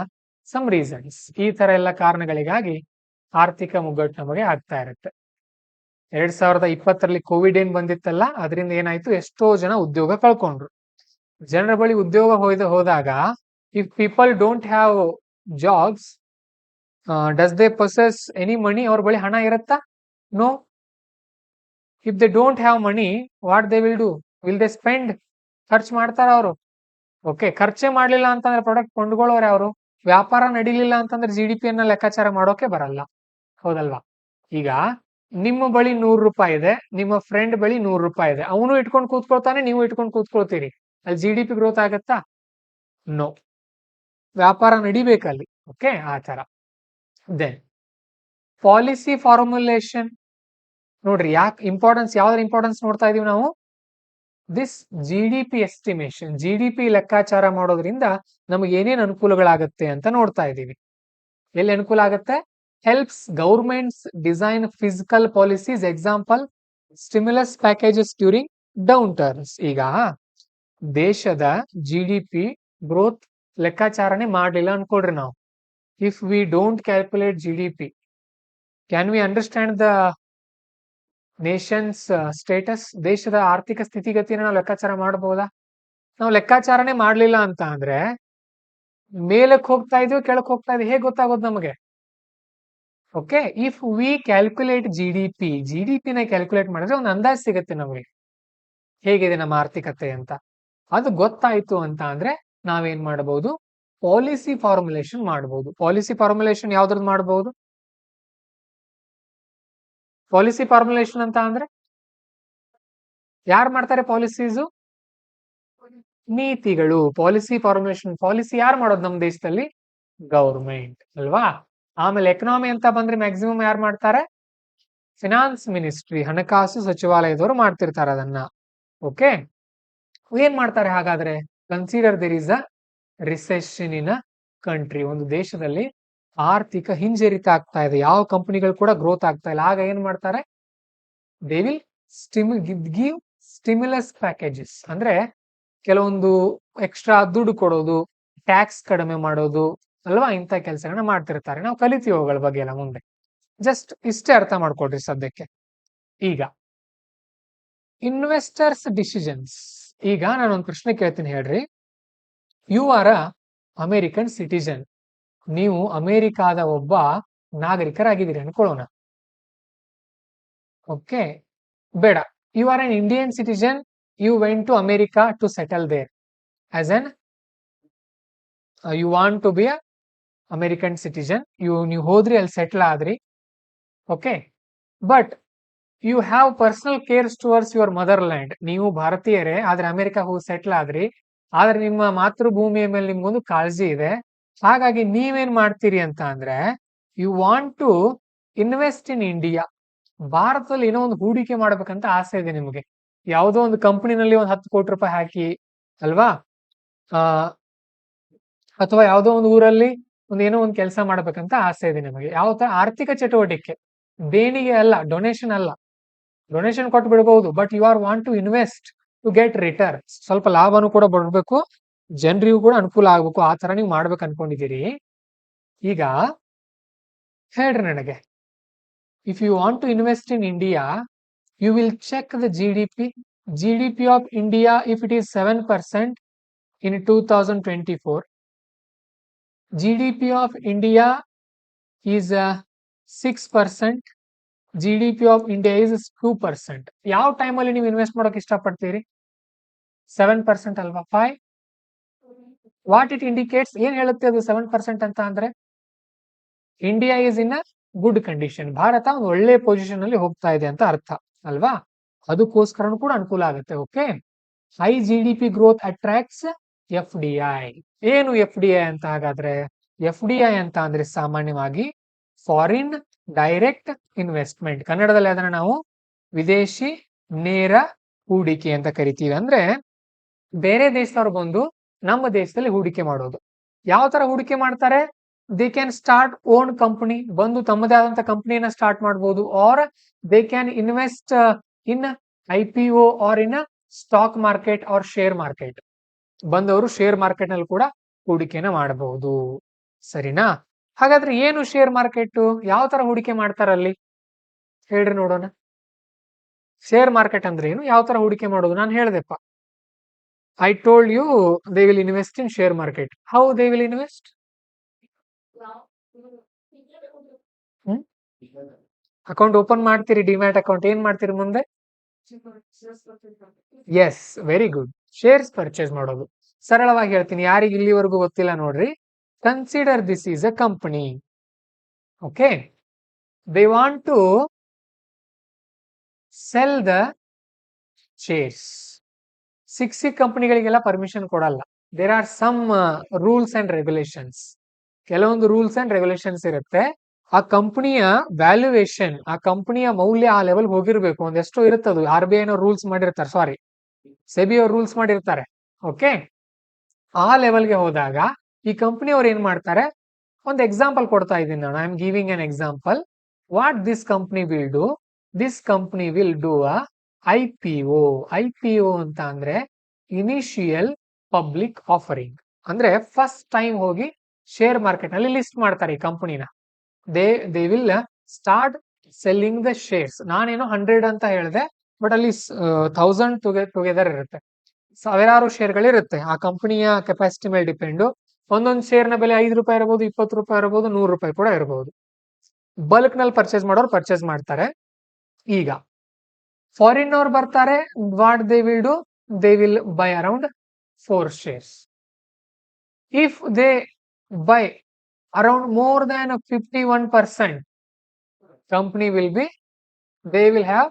some reasons. ಈ ತರ ಎಲ್ಲ ಕಾರಣಗಳಿಗಾಗಿ ಆರ್ಥಿಕ ಮುಗ್ಗಟ್ಟು ನಮಗೆ ಆಗ್ತಾ ಇರುತ್ತೆ. 2020ರಲ್ಲಿ ಕೋವಿಡ್ ಏನ್ ಬಂದಿತ್ತಲ್ಲ, ಅದರಿಂದ ಏನಾಯ್ತು, ಎಷ್ಟೋ ಜನ ಉದ್ಯೋಗ ಕಳ್ಕೊಂಡ್ರು. ಜನರ ಬಳಿ ಉದ್ಯೋಗ ಹೋದಾಗ, if people don't have jobs, does they possess any money? ಅವ್ರ ಬಳಿ ಹಣ ಇರುತ್ತಾ? No. If they don't have money, what they will do? Will they spend? ಖರ್ಚು ಮಾಡ್ತಾರ ಅವರು? ಓಕೆ, ಖರ್ಚೆ ಮಾಡ್ಲಿಲ್ಲ ಅಂತಂದ್ರೆ ಪ್ರಾಡಕ್ಟ್ ಕೊಂಡ್ಕೊಳ್ಳೋರು ಯಾರು? ವ್ಯಾಪಾರ ನಡೀಲಿಲ್ಲ ಅಂತಂದ್ರೆ GDP ಅನ್ನ ಲೆಕ್ಕಾಚಾರ ಮಾಡೋಕೆ ಬರಲ್ಲ, ಹೌದಲ್ವಾ? ಈಗ ನಿಮ್ಮ ಬಳಿ 100 ರೂಪಾಯಿ ಇದೆ, ನಿಮ್ಮ ಫ್ರೆಂಡ್ ಬಳಿ 100 ರೂಪಾಯಿ ಇದೆ. ಅವನು ಇಟ್ಕೊಂಡು ಕೂತ್ಕೊಳ್ತಾನೆ, ನೀವು ಇಟ್ಕೊಂಡು ಕೂತ್ಕೊಳ್ತೀರಿ. ಅಲ್ಲಿ GDP ಗ್ರೋತ್ ಆಗತ್ತಾ? ನೋ. ವ್ಯಾಪಾರ ನಡಿಬೇಕಲ್ಲಿ. ಓಕೆ, ಆ ತರ. Then policy formulation. ನೋಡ್ರಿ, ಯಾಕೆ ಇಂಪಾರ್ಟೆನ್ಸ್, ಯಾವ್ದ್ರ ಇಂಪಾರ್ಟೆನ್ಸ್ ನೋಡ್ತಾ ಇದೀವಿ ನಾವು? This GDP estimation. GDP ಲೆಕ್ಕಾಚಾರ ಮಾಡೋದ್ರಿಂದ ನಮಗೆ ಏನೇನು ಅನುಕೂಲಗಳಾಗತ್ತೆ ಅಂತ ನೋಡ್ತಾ ಇದ್ದೀವಿ. ಎಲ್ಲಿ ಅನುಕೂಲ ಆಗತ್ತೆ? Helps governments design physical policies. Example, stimulus packages during down turns. ಈಗ ದೇಶದ GDP ಗ್ರೋತ್ ಲೆಕ್ಕಾಚಾರನೆ ಮಾಡಲಿಲ್ಲ ಅನ್ಕೊಳ್ರಿ ನಾವು. If we don't calculate GDP, can we understand the Nations status? ದೇಶದ ಆರ್ಥಿಕ ಸ್ಥಿತಿಗತಿನ ನಾವು ಲೆಕ್ಕಾಚಾರ ಮಾಡಬಹುದಾ? ನಾವು ಲೆಕ್ಕಾಚಾರನೆ ಮಾಡ್ಲಿಲ್ಲ ಅಂತ ಅಂದ್ರೆ ಮೇಲಕ್ಕೆ ಹೋಗ್ತಾ ಇದೀವಿ, ಕೆಳಕ್ ಹೋಗ್ತಾ ಇದೀವಿ, ಹೇಗೆ ಗೊತ್ತಾಗೋದು ನಮಗೆ? Okay, if we calculate GDP ನ ಕ್ಯಾಲ್ಕುಲೇಟ್ ಮಾಡಿದ್ರೆ ಒಂದು ಅಂದಾಜ್ ಸಿಗುತ್ತೆ ನಮಗೆ ಹೇಗಿದೆ ನಮ್ಮ ಆರ್ಥಿಕತೆ ಅಂತ. ಅದು ಗೊತ್ತಾಯ್ತು ಅಂತ ಅಂದ್ರೆ ನಾವೇನ್ ಮಾಡಬಹುದು? ಪಾಲಿಸಿ ಫಾರ್ಮುಲೇಷನ್ ಮಾಡಬಹುದು. ಪಾಲಿಸಿ ಫಾರ್ಮುಲೇಷನ್ ಯಾವ್ದ್ರದ್ದು ಮಾಡಬಹುದು? ಪಾಲಿಸಿ ಫಾರ್ಮುಲೇಷನ್ ಅಂತ ಅಂದ್ರೆ ಯಾರು ಮಾಡ್ತಾರೆ ಪಾಲಿಸೀಸು? ನೀತಿಗಳು. ಪಾಲಿಸಿ ಫಾರ್ಮುಲೇಷನ್, ಪಾಲಿಸಿ ಯಾರು ಮಾಡೋದು ನಮ್ಮ ದೇಶದಲ್ಲಿ? ಗೌರ್ಮೆಂಟ್ ಅಲ್ವಾ? ಆಮೇಲೆ ಎಕನಾಮಿ ಅಂತ ಬಂದ್ರೆ ಮ್ಯಾಕ್ಸಿಮಮ್ ಯಾರು ಮಾಡ್ತಾರೆ? ಫಿನಾನ್ಸ್ ಮಿನಿಸ್ಟ್ರಿ, ಹಣಕಾಸು ಸಚಿವಾಲಯದವರು ಮಾಡ್ತಿರ್ತಾರೆ ಅದನ್ನ. ಓಕೆ, ಏನ್ ಮಾಡ್ತಾರೆ ಹಾಗಾದ್ರೆ? Consider there is a recession in a country. ಒಂದು ದೇಶದಲ್ಲಿ ಆರ್ಥಿಕ ಹಿಂಜರಿತ ಆಗ್ತಾ ಇದೆ, ಯಾವ ಕಂಪನಿಗಳು ಕೂಡ ಗ್ರೋತ್ ಆಗ್ತಾ ಇಲ್ಲ. ಆಗ ಏನ್ ಮಾಡ್ತಾರೆ? They will give stimulus packages. ಅಂದ್ರೆ ಕೆಲವೊಂದು ಎಕ್ಸ್ಟ್ರಾ ದುಡ್ಡು ಕೊಡೋದು, ಟ್ಯಾಕ್ಸ್ ಕಡಿಮೆ ಮಾಡೋದು ಅಲ್ವಾ? ಇಂಥ ಕೆಲಸಗಳನ್ನ ಮಾಡ್ತಿರ್ತಾರೆ. ನಾವು ಕಲಿತೀವಿ ಅವುಗಳ ಬಗ್ಗೆ ಎಲ್ಲ ಮುಂದೆ. ಜಸ್ಟ್ ಇಷ್ಟೇ ಅರ್ಥ ಮಾಡ್ಕೊಡ್ರಿ ಸದ್ಯಕ್ಕೆ. ಈಗ ಇನ್ವೆಸ್ಟರ್ಸ್ ಡಿಸಿಷನ್ಸ್. ಈಗ ನಾನೊಂದು ಪ್ರಶ್ನೆ ಕೇಳ್ತೀನಿ, ಹೇಳ್ರಿ. You are a American citizen. ನೀವು ಅಮೆರಿಕಾದ ಒಬ್ಬ ನಾಗರಿಕರಾಗಿದ್ದೀರಿ ಅನ್ಕೊಳ್ಳೋಣ. ಓಕೆ, ಬೇಡ, you are an Indian citizen. You went to America to settle there as an you want to be a American citizen, ನೀವು ಹೋದ್ರಿ ಅಲ್ಲಿ ಸೆಟ್ಲ್ ಆದ್ರಿ, okay, but you have personal cares towards your motherland. ನೀವು ಭಾರತೀಯರೇ ಆದ್ರೆ ಅಮೆರಿಕ ಹೋಗಿ ಸೆಟ್ಲ್ ಆದ್ರಿ, ಆದ್ರೆ ನಿಮ್ಮ ಮಾತೃಭೂಮಿಯ ಮೇಲೆ ನಿಮ್ಗೊಂದು ಕಾಳಜಿ ಇದೆ. ಹಾಗಾಗಿ ನೀವೇನ್ ಮಾಡ್ತೀರಿ ಅಂತ ಅಂದ್ರೆ, you want to invest in India. ಭಾರತದಲ್ಲಿ ಏನೋ ಒಂದು ಹೂಡಿಕೆ ಮಾಡ್ಬೇಕಂತ ಆಸೆ ಇದೆ ನಿಮಗೆ. ಯಾವುದೋ ಒಂದು ಕಂಪನಿನಲ್ಲಿ ಒಂದು 10 ಕೋಟಿ ರೂಪಾಯಿ ಹಾಕಿ ಅಲ್ವಾ, ಆ ಅಥವಾ ಯಾವುದೋ ಒಂದು ಊರಲ್ಲಿ ಏನೋ ಒಂದು ಕೆಲಸ ಮಾಡ್ಬೇಕಂತ ಆಸೆ ಇದೆ ನಿಮಗೆ. ಯಾವ ತರ ಆರ್ಥಿಕ ಚಟುವಟಿಕೆ, ದೇಣಿಗೆ ಅಲ್ಲ, ಡೊನೇಷನ್ ಅಲ್ಲ. ಡೊನೇಷನ್ ಕೊಟ್ಟು ಬಿಡಬಹುದು, but you are want to invest to get return. ಸ್ವಲ್ಪ ಲಾಭನೂ ಕೂಡ ಬರಬೇಕು, ಜನರಿಗೂ ಕೂಡ ಅನುಕೂಲ ಆಗ್ಬೇಕು, ಆ ತರ ನೀವು ಮಾಡ್ಬೇಕು ಅನ್ಕೊಂಡಿದ್ದೀರಿ. ಈಗ ಹೇಳ್ರಿ ನನಗೆ, if you want to invest in India, you will check the GDP of India. If it is 7% in 2024, GDP of India is 6%, GDP of India is 2%. ಯಾವ ಟೈಮಲ್ಲಿ ನೀವು ಇನ್ವೆಸ್ಟ್ ಮಾಡೋಕೆ ಇಷ್ಟಪಡ್ತೀರಿ? 7% ಅಲ್ವಾ? 5. ವಾಟ್ ಇಟ್ ಇಂಡಿಕೇಟ್ಸ್, ಏನ್ ಹೇಳುತ್ತೆ ಅದು 7% ಅಂತ ಅಂದ್ರೆ? India is in a good condition, Bharat ಒಂದು ಒಳ್ಳೆ ಪೊಸಿಷನ್ ಅಲ್ಲಿ ಹೋಗ್ತಾ ಇದೆ ಅಂತ ಅರ್ಥ ಅಲ್ವಾ? ಅದಕ್ಕೋಸ್ಕರನೂ ಕೂಡ ಅನುಕೂಲ ಆಗುತ್ತೆ. Okay, high GDP growth attracts FDI. ಏನು FDI ಅಂತ ಹಾಗಾದ್ರೆ? FDI ಅಂತ ಅಂದ್ರೆ ಸಾಮಾನ್ಯವಾಗಿ ಫಾರಿನ್ ಡೈರೆಕ್ಟ್ ಇನ್ವೆಸ್ಟ್ಮೆಂಟ್. ಕನ್ನಡದಲ್ಲಿ ಅದನ್ನ ನಾವು ವಿದೇಶಿ ನೇರ ಹೂಡಿಕೆ ಅಂತ ಕರಿತೀವಿ. ಅಂದ್ರೆ ಬೇರೆ ದೇಶದವ್ರು ಬಂದು ನಮ್ಮ ದೇಶದಲ್ಲಿ ಹೂಡಿಕೆ ಮಾಡೋದು. ಯಾವ ತರ ಹೂಡಿಕೆ ಮಾಡ್ತಾರೆ? They can start own company, ಬಂದು ತಮ್ಮದೇ ಆದಂತ ಕಂಪನಿಯನ್ನ ಸ್ಟಾರ್ಟ್ ಮಾಡಬಹುದು. Or they can invest in IPO or in stock market or share market. ಬಂದವರು ಶೇರ್ ಮಾರ್ಕೆಟ್ ನಲ್ಲಿ ಕೂಡ ಹೂಡಿಕೆನ ಮಾಡಬಹುದು. ಸರಿನಾ? ಹಾಗಾದ್ರೆ ಏನು ಶೇರ್ ಮಾರ್ಕೆಟ್, ಯಾವ ತರ ಹೂಡಿಕೆ ಮಾಡ್ತಾರಲ್ಲಿ ಹೇಳ್ರಿ ನೋಡೋಣ. ಶೇರ್ ಮಾರ್ಕೆಟ್ ಅಂದ್ರೆ ಏನು, ಯಾವ ತರ ಹೂಡಿಕೆ ಮಾಡೋದು? ನಾನು ಹೇಳ್ದೆಪ್ಪ, I told you they will invest in share market. How they will invest? Account open ಮಾಡ್ತೀರಿ, ಡಿಮ್ಯಾಟ್ ಅಕೌಂಟ್, ಏನ್ ಮಾಡ್ತೀರಿ ಮುಂದೆ? Yes, very good, shares purchase ಮಾಡೋದು. ಸರಳವಾಗಿ ಹೇಳ್ತೀನಿ, ಯಾರಿಗೆ ಇಲ್ಲಿವರೆಗೂ ಗೊತ್ತಿಲ್ಲ ನೋಡ್ರಿ. Consider this is a company. Okay, they want to sell the shares. ಸಿಕ್ಕ ಕಂಪನಿಗಳಿಗೆಲ್ಲ ಪರ್ಮಿಷನ್ ಕೊಡಲ್ಲ. There are some rules and regulations. ಕೆಲವೊಂದು ರೂಲ್ಸ್ ಅಂಡ್ ರೆಗ್ಯುಲೇಷನ್ಸ್ ಇರುತ್ತೆ. ಆ ಕಂಪನಿಯ ವ್ಯಾಲ್ಯೂಯೇಷನ್, ಆ ಕಂಪನಿಯ ಮೌಲ್ಯ ಆ ಲೆವೆಲ್ ಹೋಗಿರ್ಬೇಕು. ಒಂದೆಷ್ಟೋ ಇರುತ್ತದು, RBI ರೂಲ್ಸ್ ಮಾಡಿರ್ತಾರೆ, ಸಾರಿ ಸೆಬಿ ಅವ್ರು ರೂಲ್ಸ್ ಮಾಡಿರ್ತಾರೆ. ಓಕೆ, ಆ ಲೆವೆಲ್ಗೆ ಹೋದಾಗ ಈ ಕಂಪನಿ ಅವ್ರು ಏನ್ ಮಾಡ್ತಾರೆ? ಒಂದು ಎಕ್ಸಾಂಪಲ್ ಕೊಡ್ತಾ ಇದ್ದೀನಿ ನಾನು. I am giving an example. What this company will do? This company will do a IPO ಅಂತ ಅಂದ್ರೆ ಇನಿಷಿಯಲ್ ಪಬ್ಲಿಕ್ ಆಫರಿಂಗ್. ಅಂದ್ರೆ ಫಸ್ಟ್ ಟೈಮ್ ಹೋಗಿ ಶೇರ್ ಮಾರ್ಕೆಟ್ ನಲ್ಲಿ ಲಿಸ್ಟ್ ಮಾಡ್ತಾರೆ ಈ ಕಂಪನಿನ. They will start selling the shares. ನಾನೇನೋ 100 ಅಂತ ಹೇಳಿದೆ, ಬಟ್ ಅಲ್ಲಿ 1000 ಟುಗೆದರ್ ಇರುತ್ತೆ, ಸಾವಿರಾರು ಶೇರ್ಗಳಿರುತ್ತೆ. ಆ ಕಂಪನಿಯ ಕೆಪಾಸಿಟಿ ಮೇಲೆ ಡಿಪೆಂಡ್. ಒಂದೊಂದು ಶೇರ್ನ ಬೆಲೆ 5 ರೂಪಾಯಿ ಇರಬಹುದು, 20 ರೂಪಾಯಿ ಇರಬಹುದು, 100 ರೂಪಾಯಿ ಕೂಡ ಇರಬಹುದು. ಬಲ್ಕ್ ನಲ್ಲಿ ಪರ್ಚೇಸ್ ಮಾಡೋರು ಪರ್ಚೇಸ್ ಮಾಡ್ತಾರೆ. ಈಗ ಫಾರಿನ್ ಅವ್ರು ಬರ್ತಾರೆ, what they will do? They will buy around 4 shares. If they buy around more than 51%, company will be, they will have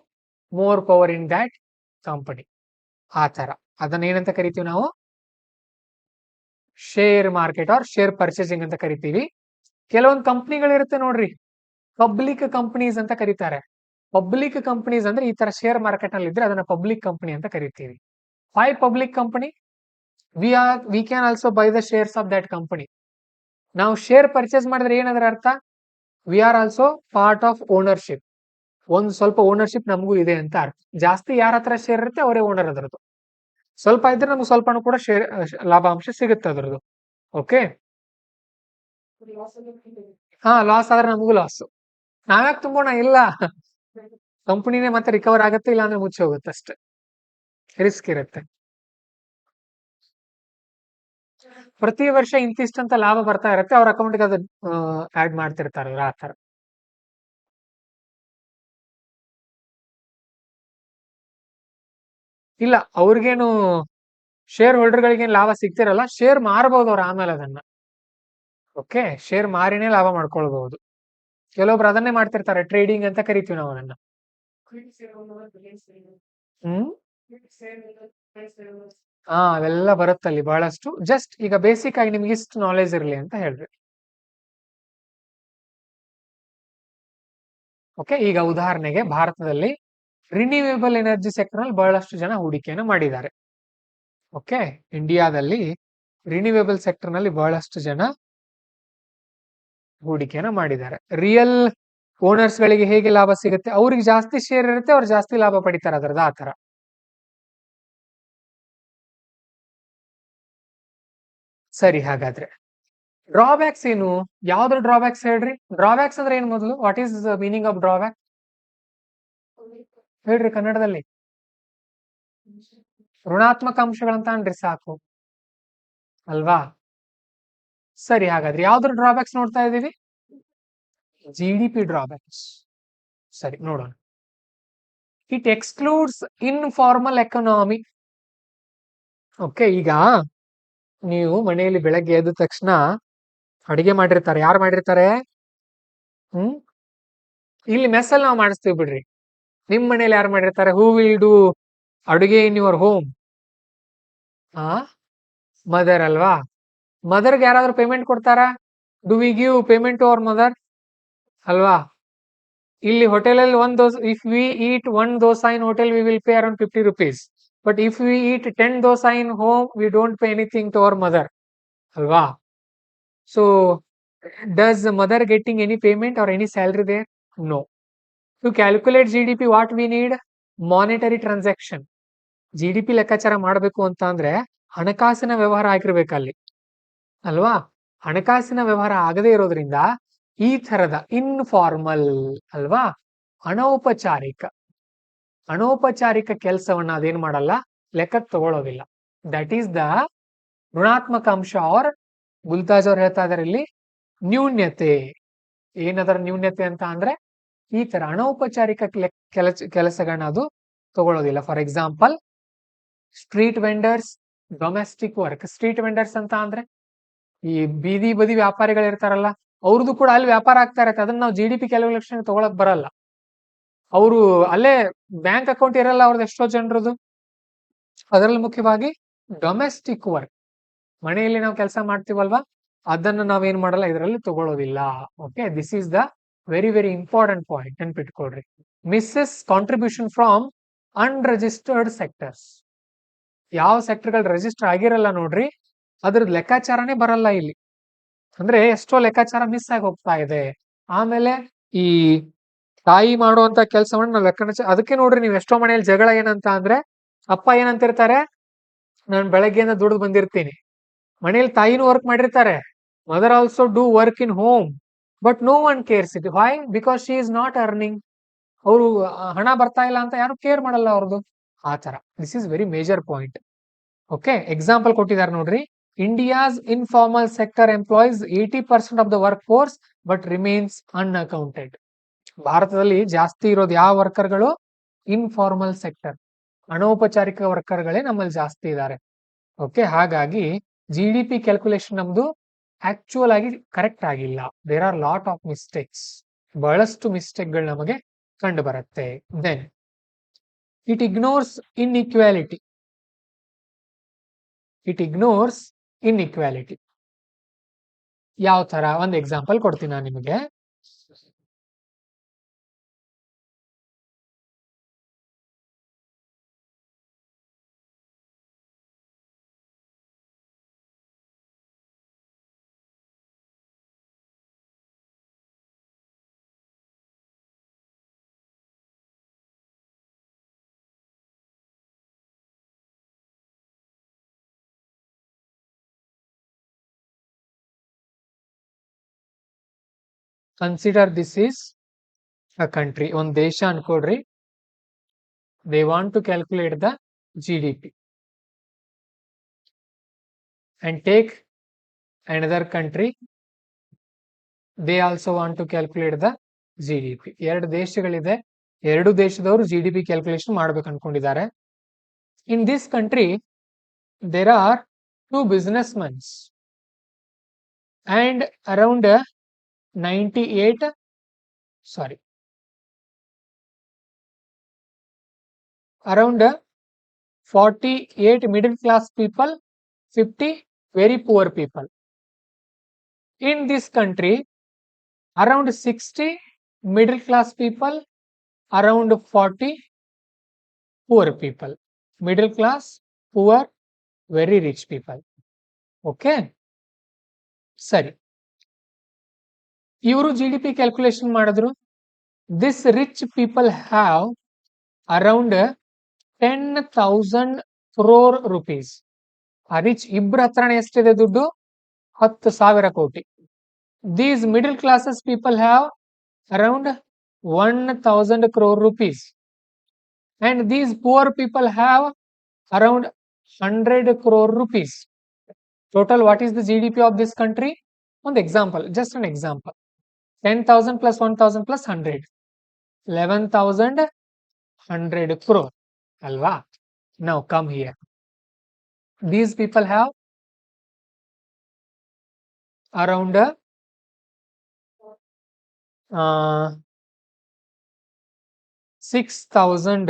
more power in that company. ಆ ತರ ಅದನ್ನ ಏನಂತ ಕರಿತೀವಿ ನಾವು? Share market or share purchasing ಅಂತ ಕರಿತೀವಿ. ಕೆಲವೊಂದು ಕಂಪ್ನಿಗಳಿರುತ್ತೆ ನೋಡ್ರಿ, ಪಬ್ಲಿಕ್ ಕಂಪನೀಸ್ ಅಂತ ಕರೀತಾರೆ. ಪಬ್ಲಿಕ್ ಕಂಪನೀಸ್ ಅಂದ್ರೆ ಈ ತರ ಶೇರ್ ಮಾರ್ಕೆಟ್ ನಲ್ಲಿ ಇದ್ರೆ ಅದನ್ನ ಪಬ್ಲಿಕ್ ಕಂಪನಿ ಅಂತ ಕರಿತೀವಿ. Why public company? We can also buy the shares of that company. ನಾವು ಶೇರ್ ಪರ್ಚೇಸ್ ಮಾಡಿದ್ರೆ ಏನದರ ಅರ್ಥ? We are also part of ownership. ಒಂದು ಸ್ವಲ್ಪ ಓನರ್ಶಿಪ್ ನಮಗೂ ಇದೆ ಅಂತ ಅರ್ಥ. ಜಾಸ್ತಿ ಯಾರ ಹತ್ರ ಶೇರ್ ಇರುತ್ತೆ ಅವರೇ ಓನರ್ ಅದರದ್ದು. ಸ್ವಲ್ಪ ಇದ್ರೆ ನಮ್ಗೆ ಸ್ವಲ್ಪನೂ ಕೂಡ ಶೇರ್ ಲಾಭಾಂಶ ಸಿಗುತ್ತೆ ಅದರದ್ದು. ಓಕೆ, ಹಾ, ಲಾಸ್ ಆದ್ರೆ ನಮಗೂ ಲಾಸ್. ನಾವ್ಯಾಕೆ ತುಂಬೋಣ? ಇಲ್ಲ, ಕಂಪನಿನೇ ಮತ್ತೆ ರಿಕವರ್ ಆಗುತ್ತೆ, ಇಲ್ಲ ಅಂದ್ರೆ ಮುಚ್ಚಿ ಹೋಗುತ್ತೆ ಅಷ್ಟೇ. ರಿಸ್ಕ್ ಇರುತ್ತೆ. ಪ್ರತಿ ವರ್ಷ ಇಂತಿಷ್ಟಂತ ಲಾಭ ಬರ್ತಾ ಇರುತ್ತೆ, ಅವ್ರ ಅಕೌಂಟ್ಗೆ ಅದು ಆಡ್ ಮಾಡ್ತಿರ್ತಾರೆ ಆ ತರ. ಇಲ್ಲ, ಅವ್ರಿಗೇನು ಶೇರ್ ಹೋಲ್ಡರ್ಗಳಿಗೇನು ಲಾಭ ಸಿಗ್ತಿರಲ್ಲ, ಶೇರ್ ಮಾರಬಹುದು ಅವ್ರು ಆಮೇಲೆ ಅದನ್ನ. ಓಕೆ, ಶೇರ್ ಮಾರಿನೇ ಲಾಭ ಮಾಡ್ಕೊಳ್ಬಹುದು. ಕೆಲವೊಬ್ರು ಅದನ್ನೇ ಮಾಡ್ತಿರ್ತಾರೆ, ಟ್ರೇಡಿಂಗ್ ಅಂತ ಕರಿತೀವಿ ನಾವು ಅದನ್ನ. ಹ್ಮ್ ಅವೆಲ್ಲ ಬರುತ್ತಲ್ಲಿ ಬಹಳಷ್ಟು. ಜಸ್ಟ್ ಈಗ ಬೇಸಿಕ್ ಆಗಿ ನಿಮ್ಗೆ ಇಷ್ಟು ನಾಲೆಜ್ ಇರಲಿ ಅಂತ ಹೇಳ್ರಿ. ಓಕೆ, ಈಗ ಉದಾಹರಣೆಗೆ ಭಾರತದಲ್ಲಿ ರಿನ್ಯೂವೇಬಲ್ ಎನರ್ಜಿ ಸೆಕ್ಟರ್ ನಲ್ಲಿ ಬಹಳಷ್ಟು ಜನ ಹೂಡಿಕೆಯನ್ನು ಮಾಡಿದ್ದಾರೆ. ಓಕೆ, ಇಂಡಿಯಾದಲ್ಲಿ ರಿನ್ಯೂವೇಬಲ್ ಸೆಕ್ಟರ್ ನಲ್ಲಿ ಬಹಳಷ್ಟು ಜನ ಹೂಡಿಕೆಯನ್ನು ಮಾಡಿದ್ದಾರೆ. ರಿಯಲ್ ಓನರ್ಸ್ ಗಳಿಗೆ ಹೇಗೆ ಲಾಭ ಸಿಗುತ್ತೆ? ಅವ್ರಿಗೆ ಜಾಸ್ತಿ ಶೇರ್ ಇರುತ್ತೆ, ಅವ್ರು ಜಾಸ್ತಿ ಲಾಭ ಪಡಿತಾರೆ ಅದರದ ಆತರ. ಸರಿ, ಹಾಗಾದ್ರೆ ಡ್ರಾಬ್ಯಾಕ್ಸ್ ಏನು? ಯಾವ್ದ್ರ ಡ್ರಾಬ್ಯಾಕ್ಸ್ ಹೇಳ್ರಿ? ಡ್ರಾಬ್ಯಾಕ್ಸ್ ಅಂದ್ರೆ ಏನ್ ಮೊದಲು? What is the meaning of drawback ಹೇಳ್ರಿ ಕನ್ನಡದಲ್ಲಿ? ಋಣಾತ್ಮಕ ಅಂಶಗಳಂತ ಅನ್ರಿ ಸಾಕು ಅಲ್ವಾ? ಸರಿ, ಹಾಗಾದ್ರೆ ಯಾವ್ದ್ರ ಡ್ರಾಬ್ಯಾಕ್ಸ್ ನೋಡ್ತಾ ಇದೀವಿ? GDP drawbacks. ಸರಿ, ನೋಡೋಣ. It excludes informal economy. Okay, ಈಗ ನೀವು ಮನೆಯಲ್ಲಿ ಬೆಳಗ್ಗೆ ಎದ್ದ ತಕ್ಷಣ ಅಡಿಗೆ ಮಾಡಿರ್ತಾರೆ. ಯಾರು ಮಾಡಿರ್ತಾರೆ? ಹ್ಮ್ ಇಲ್ಲಿ ಮೆಸ್ಸಲ್ಲಿ ನಾವು ಮಾಡಿಸ್ತೀವಿ ಬಿಡ್ರಿ. ನಿಮ್ ಮನೇಲಿ ಯಾರು ಮಾಡಿರ್ತಾರೆ? ಹೂ ವಿಲ್ ಡೂ ಅಡುಗೆ ಇನ್ ಯುವರ್ ಹೋಮ್? ಆ ಮದರ್ ಅಲ್ವಾ? ಮದರ್ಗೆ ಯಾರಾದ್ರೂ ಪೇಮೆಂಟ್ ಕೊಡ್ತಾರಾ? Do we give payment to our mother ಅಲ್ವಾ? ಇಲ್ಲಿ ಹೋಟೆಲಲ್ಲಿ ಒಂದ್ dosa, if we eat one dosa in hotel we will pay around 50 rupees. But if we eat 10 dosa in home we don't pay anything to our mother ಅಲ್ವಾ? So does mother getting any payment or any salary there? No. To calculate GDP what we need? Monetary transaction. GDP ಲೆಕ್ಕಾಚಾರ ಮಾಡಬೇಕು ಅಂತ ಅಂದ್ರೆ ಹಣಕಾಸಿನ ವ್ಯವಹಾರ ಆಗಿರ್ಬೇಕಲ್ಲಿ ಅಲ್ವಾ? ಹಣಕಾಸಿನ ವ್ಯವಹಾರ ಆಗದೇ ಇರೋದ್ರಿಂದ ಈ ತರದ ಇನ್ಫಾರ್ಮಲ್ ಅಲ್ವಾ, ಅನೌಪಚಾರಿಕ ಕೆಲಸವನ್ನ ಅದೇನ್ ಮಾಡಲ್ಲ, ಲೆಕ್ಕಕ್ಕೆ ತಗೊಳ್ಳೋದಿಲ್ಲ. ದಟ್ ಈಸ್ ದ ಋಣಾತ್ಮಕ ಅಂಶ. ಅವ್ರ ಗುಲ್ತಾಜ್ ಅವ್ರು ಹೇಳ್ತಾ ಇದಾರೆ ಇಲ್ಲಿ ನ್ಯೂನ್ಯತೆ. ಏನದರ ನ್ಯೂನ್ಯತೆ ಅಂತ ಅಂದ್ರೆ ಈ ತರ ಅನೌಪಚಾರಿಕ ಕೆಲಸಗಳನ್ನ ಅದು ತಗೊಳ್ಳೋದಿಲ್ಲ. For example, street vendors, domestic work. Street vendors ಅಂತ ಅಂದ್ರೆ ಈ ಬೀದಿ ಬದಿ ವ್ಯಾಪಾರಿಗಳು ಇರ್ತಾರಲ್ಲ, ಅವ್ರದ್ದು ಕೂಡ ಅಲ್ಲಿ ವ್ಯಾಪಾರ ಆಗ್ತಾ ಇರತ್ತೆ. ಅದನ್ನ ನಾವು ಜಿಡಿಪಿ ಕ್ಯಾಲ್ಕುಲೇಷನ್ ತಗೊಳಕ್ ಬರಲ್ಲ. ಅವರು ಅಲ್ಲೇ ಬ್ಯಾಂಕ್ ಅಕೌಂಟ್ ಇರಲ್ಲ ಅವ್ರದ್ದು ಎಷ್ಟೋ ಜನರದು. ಅದರಲ್ಲಿ ಮುಖ್ಯವಾಗಿ ಡೊಮೆಸ್ಟಿಕ್ ವರ್ಕ್, ಮನೆಯಲ್ಲಿ ನಾವು ಕೆಲಸ ಮಾಡ್ತೀವಲ್ವಾ, ಅದನ್ನ ನಾವೇನ್ ಮಾಡಲ್ಲ, ಇದರಲ್ಲಿ ತಗೊಳ್ಳೋದಿಲ್ಲ. Okay, this is the very very important point, ನೆನ್ಪಿಟ್ಕೊಳ್ರಿ. Misses contribution from unregistered sectors. ಯಾವ ಸೆಕ್ಟರ್ಗಳು ರಿಜಿಸ್ಟರ್ ಆಗಿರಲ್ಲ ನೋಡ್ರಿ, ಅದ್ರದ್ದು ಲೆಕ್ಕಾಚಾರನೇ ಬರಲ್ಲ ಇಲ್ಲಿ. ಅಂದ್ರೆ ಎಷ್ಟೋ ಲೆಕ್ಕಾಚಾರ ಮಿಸ್ ಆಗಿ ಹೋಗ್ತಾ ಇದೆ. ಆಮೇಲೆ ಈ ತಾಯಿ ಮಾಡುವಂತ ಕೆಲಸವನ್ನ ನಾವು ಲೆಕ್ಕಾಚಾರ, ಅದಕ್ಕೆ ನೋಡ್ರಿ ನೀವು ಎಷ್ಟೋ ಮನೆಯಲ್ಲಿ ಜಗಳ ಏನಂತ ಅಂದ್ರೆ, ಅಪ್ಪ ಏನಂತಿರ್ತಾರೆ, ನಾನು ಬೆಳಗ್ಗೆಯಿಂದ ದುಡ್ದು ಬಂದಿರ್ತೀನಿ. ಮನೇಲಿ ತಾಯಿನೂ ವರ್ಕ್ ಮಾಡಿರ್ತಾರೆ, mother also do work in home, but no one cares it. Why? Because she is not earning. ಅವರು ಹಣ ಬರ್ತಾ ಇಲ್ಲ ಅಂತ ಯಾರು ಕೇರ್ ಮಾಡಲ್ಲ ಅವ್ರದ್ದು. ಆ ತರ. This is very major point. Okay, example ಕೊಟ್ಟಿದ್ದಾರೆ ನೋಡ್ರಿ. India's informal sector employees 80% of the work force but remains unaccounted. ಭಾರತದಲ್ಲಿ ಜಾಸ್ತಿ ಇರೋದು ಯಾವ ವರ್ಕರ್ಗಳು? ಇನ್ಫಾರ್ಮಲ್ ಸೆಕ್ಟರ್, ಅನೌಪಚಾರಿಕ ವರ್ಕರ್ಗಳೇ ನಮ್ಮಲ್ಲಿ ಜಾಸ್ತಿ ಇದ್ದಾರೆ. ಓಕೆ, ಹಾಗಾಗಿ ಜಿಡಿಪಿ ಕ್ಯಾಲ್ಕುಲೇಷನ್ ನಮ್ದು ಆಕ್ಚುಯಲ್ ಆಗಿ ಕರೆಕ್ಟ್ ಆಗಿಲ್ಲ. There are lot of mistakes. ಬಹಳಷ್ಟು ಮಿಸ್ಟೇಕ್ಗಳು ನಮಗೆ ಕಂಡು ಬರುತ್ತೆ. Then it ignores inequality. It ignores inequality. ಯಾವ ತರ? ಒಂದು ಎಕ್ಸಾಂಪಲ್ ಕೊಡ್ತೀನಿ ನಾನು ನಿಮಗೆ. Consider this is a country. ಒಂದು ದೇಶ ಅನ್ಕೊಡ್ರಿ. They want to calculate the GDP and take another country, they also want to calculate the GDP. ಎರಡು ದೇಶಗಳಿದೆ, ಎರಡು ದೇಶದವರು ಜಿಡಿಪಿ ಕ್ಯಾಲ್ಕುಲೇಷನ್ ಮಾಡ್ಬೇಕು ಅನ್ಕೊಂಡಿದ್ದಾರೆ. In this country there are 2 businessmen and around 98 sorry around 48 middle class people, 50 very poor people. In this country, around 60 middle class people, around 40 poor people. Middle class, poor, very rich people. Okay, ಸರಿ. ಇವರು GDP ಕ್ಯಾಲ್ಕುಲೇಷನ್ ಮಾಡಿದ್ರು. This rich people have around 10,000 crore rupees. ಆ ರಿಚ್ ಇಬ್ಬರ ಹತ್ರನೇ ಎಷ್ಟಿದೆ ದುಡ್ಡು? 10,000 ಕೋಟಿ. These middle classes people have around 1,000 crore rupees. And these poor people have around 100 crore rupees. Total, what is the GDP of this country? One example, just an example. 10,000 plus 1,000 plus 100. 11,100 crore. Alva. Now come here. These people have around 6,000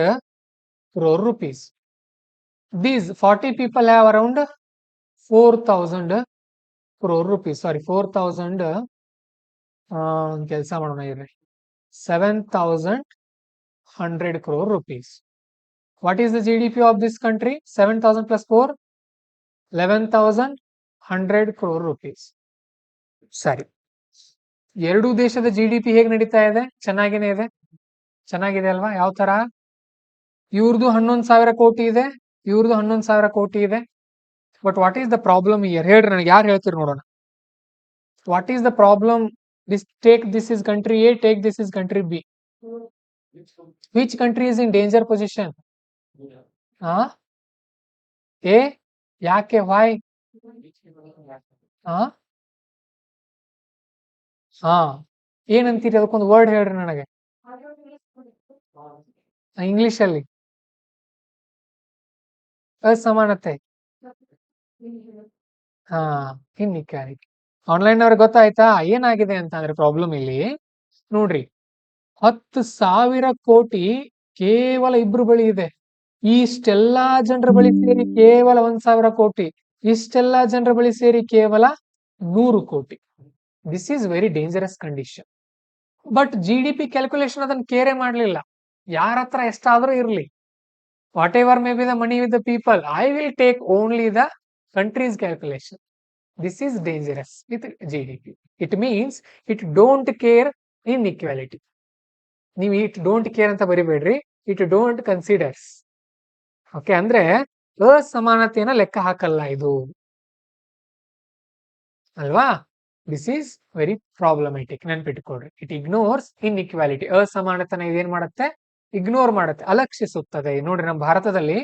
crore rupees. These 40 people have around 4,000 crore rupees. Sorry, 4,000 ಕೆಲಸ ಮಾಡೋಣ ಇರ್ರಿ. 7,100 crore rupees. What is the GDP of this country? 7,000 plus 4, 11,100 crore rupees. ಸರಿ, ಎರಡೂ ದೇಶದ GDP ಹೇಗೆ ನಡೀತಾ ಇದೆ? ಚೆನ್ನಾಗೇನೆ ಇದೆ. ಚೆನ್ನಾಗಿದೆ ಅಲ್ವಾ? ಯಾವ ತರ? ಇವ್ರದ್ದು 11,000 ಕೋಟಿ ಇದೆ, ಇವ್ರದ್ದು 11,000 ಕೋಟಿ ಇದೆ. But what is the problem year? ಹೇಳ್ರಿ ನನಗೆ, ಯಾರು ಹೇಳ್ತೀರಿ ನೋಡೋಣ. What is the problem? This is country A, take this is country B. Which country is in danger position? A? ಯಾಕೆ? why? ಏನಂತೀರಿ? ಅದಕ್ಕೊಂದು ವರ್ಡ್ ಹೇಳ್ರಿ ನನಗೆ ಇಂಗ್ಲಿಷ್ ಅಲ್ಲಿ. ಅಸಮಾನತೆ. ಇನ್ಇಕ್ವಾಲಿಟಿ. ಆನ್ಲೈನ್ ಅವ್ರಿಗೆ ಗೊತ್ತಾಯ್ತಾ ಏನಾಗಿದೆ ಅಂತ ಅಂದ್ರೆ ಪ್ರಾಬ್ಲಮ್ ಇಲ್ಲಿ? ನೋಡ್ರಿ, 10,000 ಕೋಟಿ ಕೇವಲ ಇಬ್ರು ಬಳಿ ಇದೆ. ಇಷ್ಟೆಲ್ಲಾ ಜನರ ಬಳಿ ಸೇರಿ ಕೇವಲ 1,000 ಕೋಟಿ. ಇಷ್ಟೆಲ್ಲಾ ಜನರ ಬಳಿ ಸೇರಿ ಕೇವಲ 100 ಕೋಟಿ. This is very dangerous condition. But GDP calculation ಅದನ್ನ ಕೇರೆ ಮಾಡ್ಲಿಲ್ಲ. ಯಾರ ಹತ್ರ ಎಷ್ಟಾದ್ರೂ ಇರ್ಲಿ, what ever may be the money with the people, I will take only the countries calculation. This is dangerous with GDP. It means it don't care inequality. ನೀವು ಇಟ್ ಡೋಂಟ್ ಕೇರ್ ಅಂತ ಬರಿಬೇಡ್ರಿ, ಇಟ್ ಡೋಂಟ್ ಕನ್ಸಿಡರ್ಸ್. ಓಕೆ, ಅಂದ್ರೆ ಅಸಮಾನತೆಯನ್ನ ಲೆಕ್ಕ ಹಾಕಲ್ಲ ಇದು, ಅಲ್ವಾ? This is very problematic. ನೆನ್ಪಿಟ್ಕೊಡ್ರಿ, ಇಟ್ ಇಗ್ನೋರ್ಸ್ ಇನ್ಇಕ್ವಾಲಿಟಿ. ಅಸಮಾನತೆನ ಇದೇನ್ ಮಾಡುತ್ತೆ? ಇಗ್ನೋರ್ ಮಾಡುತ್ತೆ, ಅಲಕ್ಷಿಸುತ್ತದೆ. ನೋಡ್ರಿ, ನಮ್ಮ ಭಾರತದಲ್ಲಿ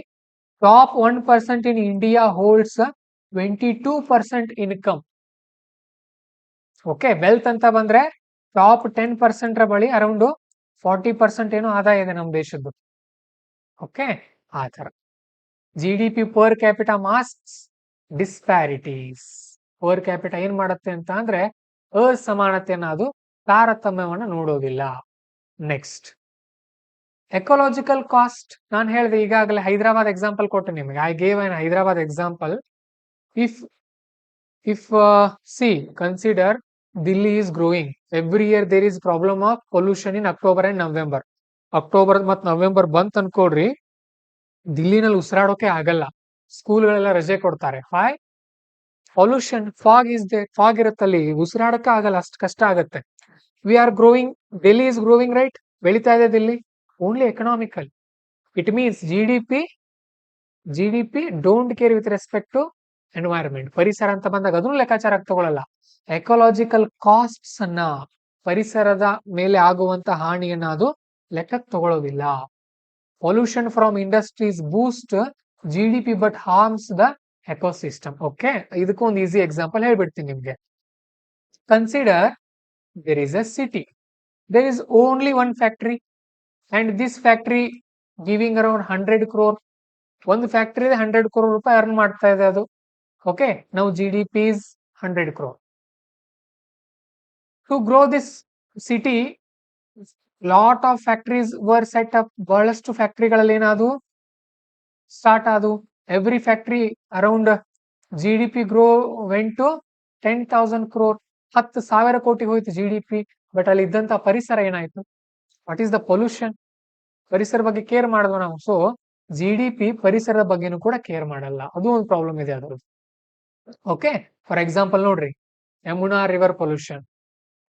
top 1% in India holds 22% income. Okay, wealth ಅಂತ ಬಂದ್ರೆ ಟಾಪ್ 10% ಬಳಿ ಅರೌಂಡ್ 40% ಏನೋ ಆದಾಯ ಇದೆ ನಮ್ಮ ದೇಶದ್ದು. ಓಕೆ, ಆ ತರ GDP per capita masks disparities. Per capita ಏನ್ ಮಾಡುತ್ತೆ ಅಂತ ಅಂದ್ರೆ ಅಸಮಾನತೆಯನ್ನ ಅದು ತಾರತಮ್ಯವನ್ನ ನೋಡೋದಿಲ್ಲ. Next, ecological cost. ನಾನು ಹೇಳಿದೆ ಈಗಾಗಲೇ, ಹೈದರಾಬಾದ್ ಎಕ್ಸಾಂಪಲ್ ಕೊಟ್ಟೆ ನಿಮಗೆ. I gave an Hyderabad example. If see, consider Delhi is growing. Every year there is problem of pollution in October and November. October ಮತ್ತು ನವೆಂಬರ್ ಬಂತ್ ಅನ್ಕೊಡ್ರಿ, ದಿಲ್ಲಿನಲ್ಲಿ ಉಸಿರಾಡೋಕೆ ಆಗಲ್ಲ. ಸ್ಕೂಲ್ಗಳೆಲ್ಲ ರಜೆ ಕೊಡ್ತಾರೆ. ವೈ? ಪೊಲ್ಯೂಷನ್. ಫಾಗ್ ಇರುತ್ತಲ್ಲಿ, ಉಸಿರಾಡಕ್ಕೆ ಆಗಲ್ಲ, ಅಷ್ಟು ಕಷ್ಟ ಆಗತ್ತೆ. We are growing, Delhi is growing, right? ಬೆಳಿತಾ ಇದೆ Delhi. Only economical. It means GDP don't care with respect to environment. ಪರಿಸರ ಅಂತ ಬಂದಾಗ ಅದನ್ನು ಲೆಕ್ಕಾಚಾರಕ್ಕೆ ತಗೊಳ್ಳಲ್ಲ. ಎಕೋಲಾಜಿಕಲ್ ಕಾಸ್ಟ್ಸ್ ಅನ್ನ, ಪರಿಸರದ ಮೇಲೆ ಆಗುವಂತ ಹಾನಿಯನ್ನ ಅದು ಲೆಕ್ಕಕ್ಕೆ ತಗೊಳ್ಳೋದಿಲ್ಲ. Pollution from industries boost GDP but harms the ecosystem. Okay, ಇದಕ್ಕೊಂದು ಈಸಿ ಎಕ್ಸಾಂಪಲ್ ಹೇಳ್ಬಿಡ್ತೀನಿ ನಿಮ್ಗೆ. Consider there is a city, there is only one factory and this factory giving around 100 crore. ಒಂದು ಫ್ಯಾಕ್ಟರಿ 100 crore ರೂಪಾಯಿ ಅರ್ನ್ ಮಾಡ್ತಾ ಇದೆ ಅದು. ಓಕೆ, ನಾವು GDP is 100 crore. To grow this city lot of factories were set up. ಬಹಳಷ್ಟು ಫ್ಯಾಕ್ಟರಿಗಳಲ್ಲಿ ಏನಾದವು ಸ್ಟಾರ್ಟ್ ಆದವು. Every factory around GDP grow went to 10,000 crore. 10,000 ಕೋಟಿ ಹೋಯ್ತು GDP. ಬಟ್ ಅಲ್ಲಿ ಇದ್ದಂತ ಪರಿಸರ ಏನಾಯ್ತು? What is the pollution? ಪರಿಸರ ಬಗ್ಗೆ ಕೇರ್ ಮಾಡಿದ್ವ ನಾವು. ಸೊ GDP ಪರಿಸರದ ಬಗ್ಗೆನೂ ಕೂಡ ಕೇರ್ ಮಾಡಲ್ಲ. ಅದು ಒಂದು ಪ್ರಾಬ್ಲಮ್ ಇದೆ ಅದ್ರದ್ದು. ಓಕೆ, ಫಾರ್ ಎಕ್ಸಾಂಪಲ್ ನೋಡ್ರಿ, ಯಮುನಾ ರಿವರ್ ಪೊಲ್ಯೂಷನ್.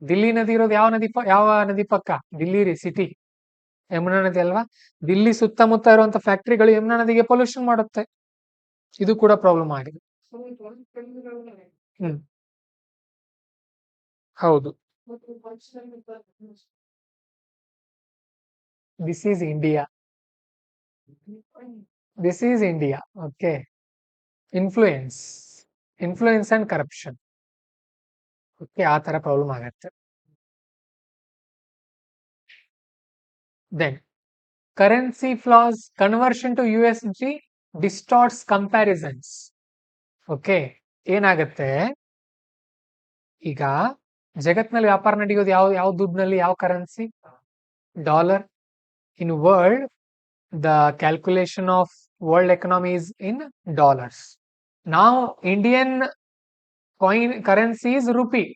ದಿಲ್ಲಿ ನದಿ ಇರೋದು ಯಾವ ನದಿ ಪಕ್ಕ? ದಿಲ್ಲಿ ರೀ, ಸಿಟಿ. ಯಮುನಾ ನದಿ ಅಲ್ವಾ? ದಿಲ್ಲಿ ಸುತ್ತಮುತ್ತ ಇರುವಂತ ಫ್ಯಾಕ್ಟರಿಗಳು ಯಮುನಾ ನದಿಗೆ ಪೊಲ್ಯೂಷನ್ ಮಾಡುತ್ತೆ. ಇದು ಕೂಡ ಪ್ರಾಬ್ಲಮ್ ಆಗಿದೆ. ಹ್ಮ್, ಹೌದು. This is India. This is India. Okay, influence and corruption. Okay, ಆ ತರ ಪ್ರಾಬ್ಲಮ್ ಆಗತ್ತೆ. Then currency flaws, conversion to USD distorts comparisons. Okay, ಏನಾಗತ್ತೆ ಈಗ ಜಗತ್ನಲ್ಲಿ ವ್ಯಾಪಾರ ನಡೆಯೋದು ಯಾವ ದುಡ್ಡಿನಲ್ಲಿ, ಯಾವ currency? Dollar. In world the calculation of world economy is in dollars. ನಾವು Indian coin currency is rupee.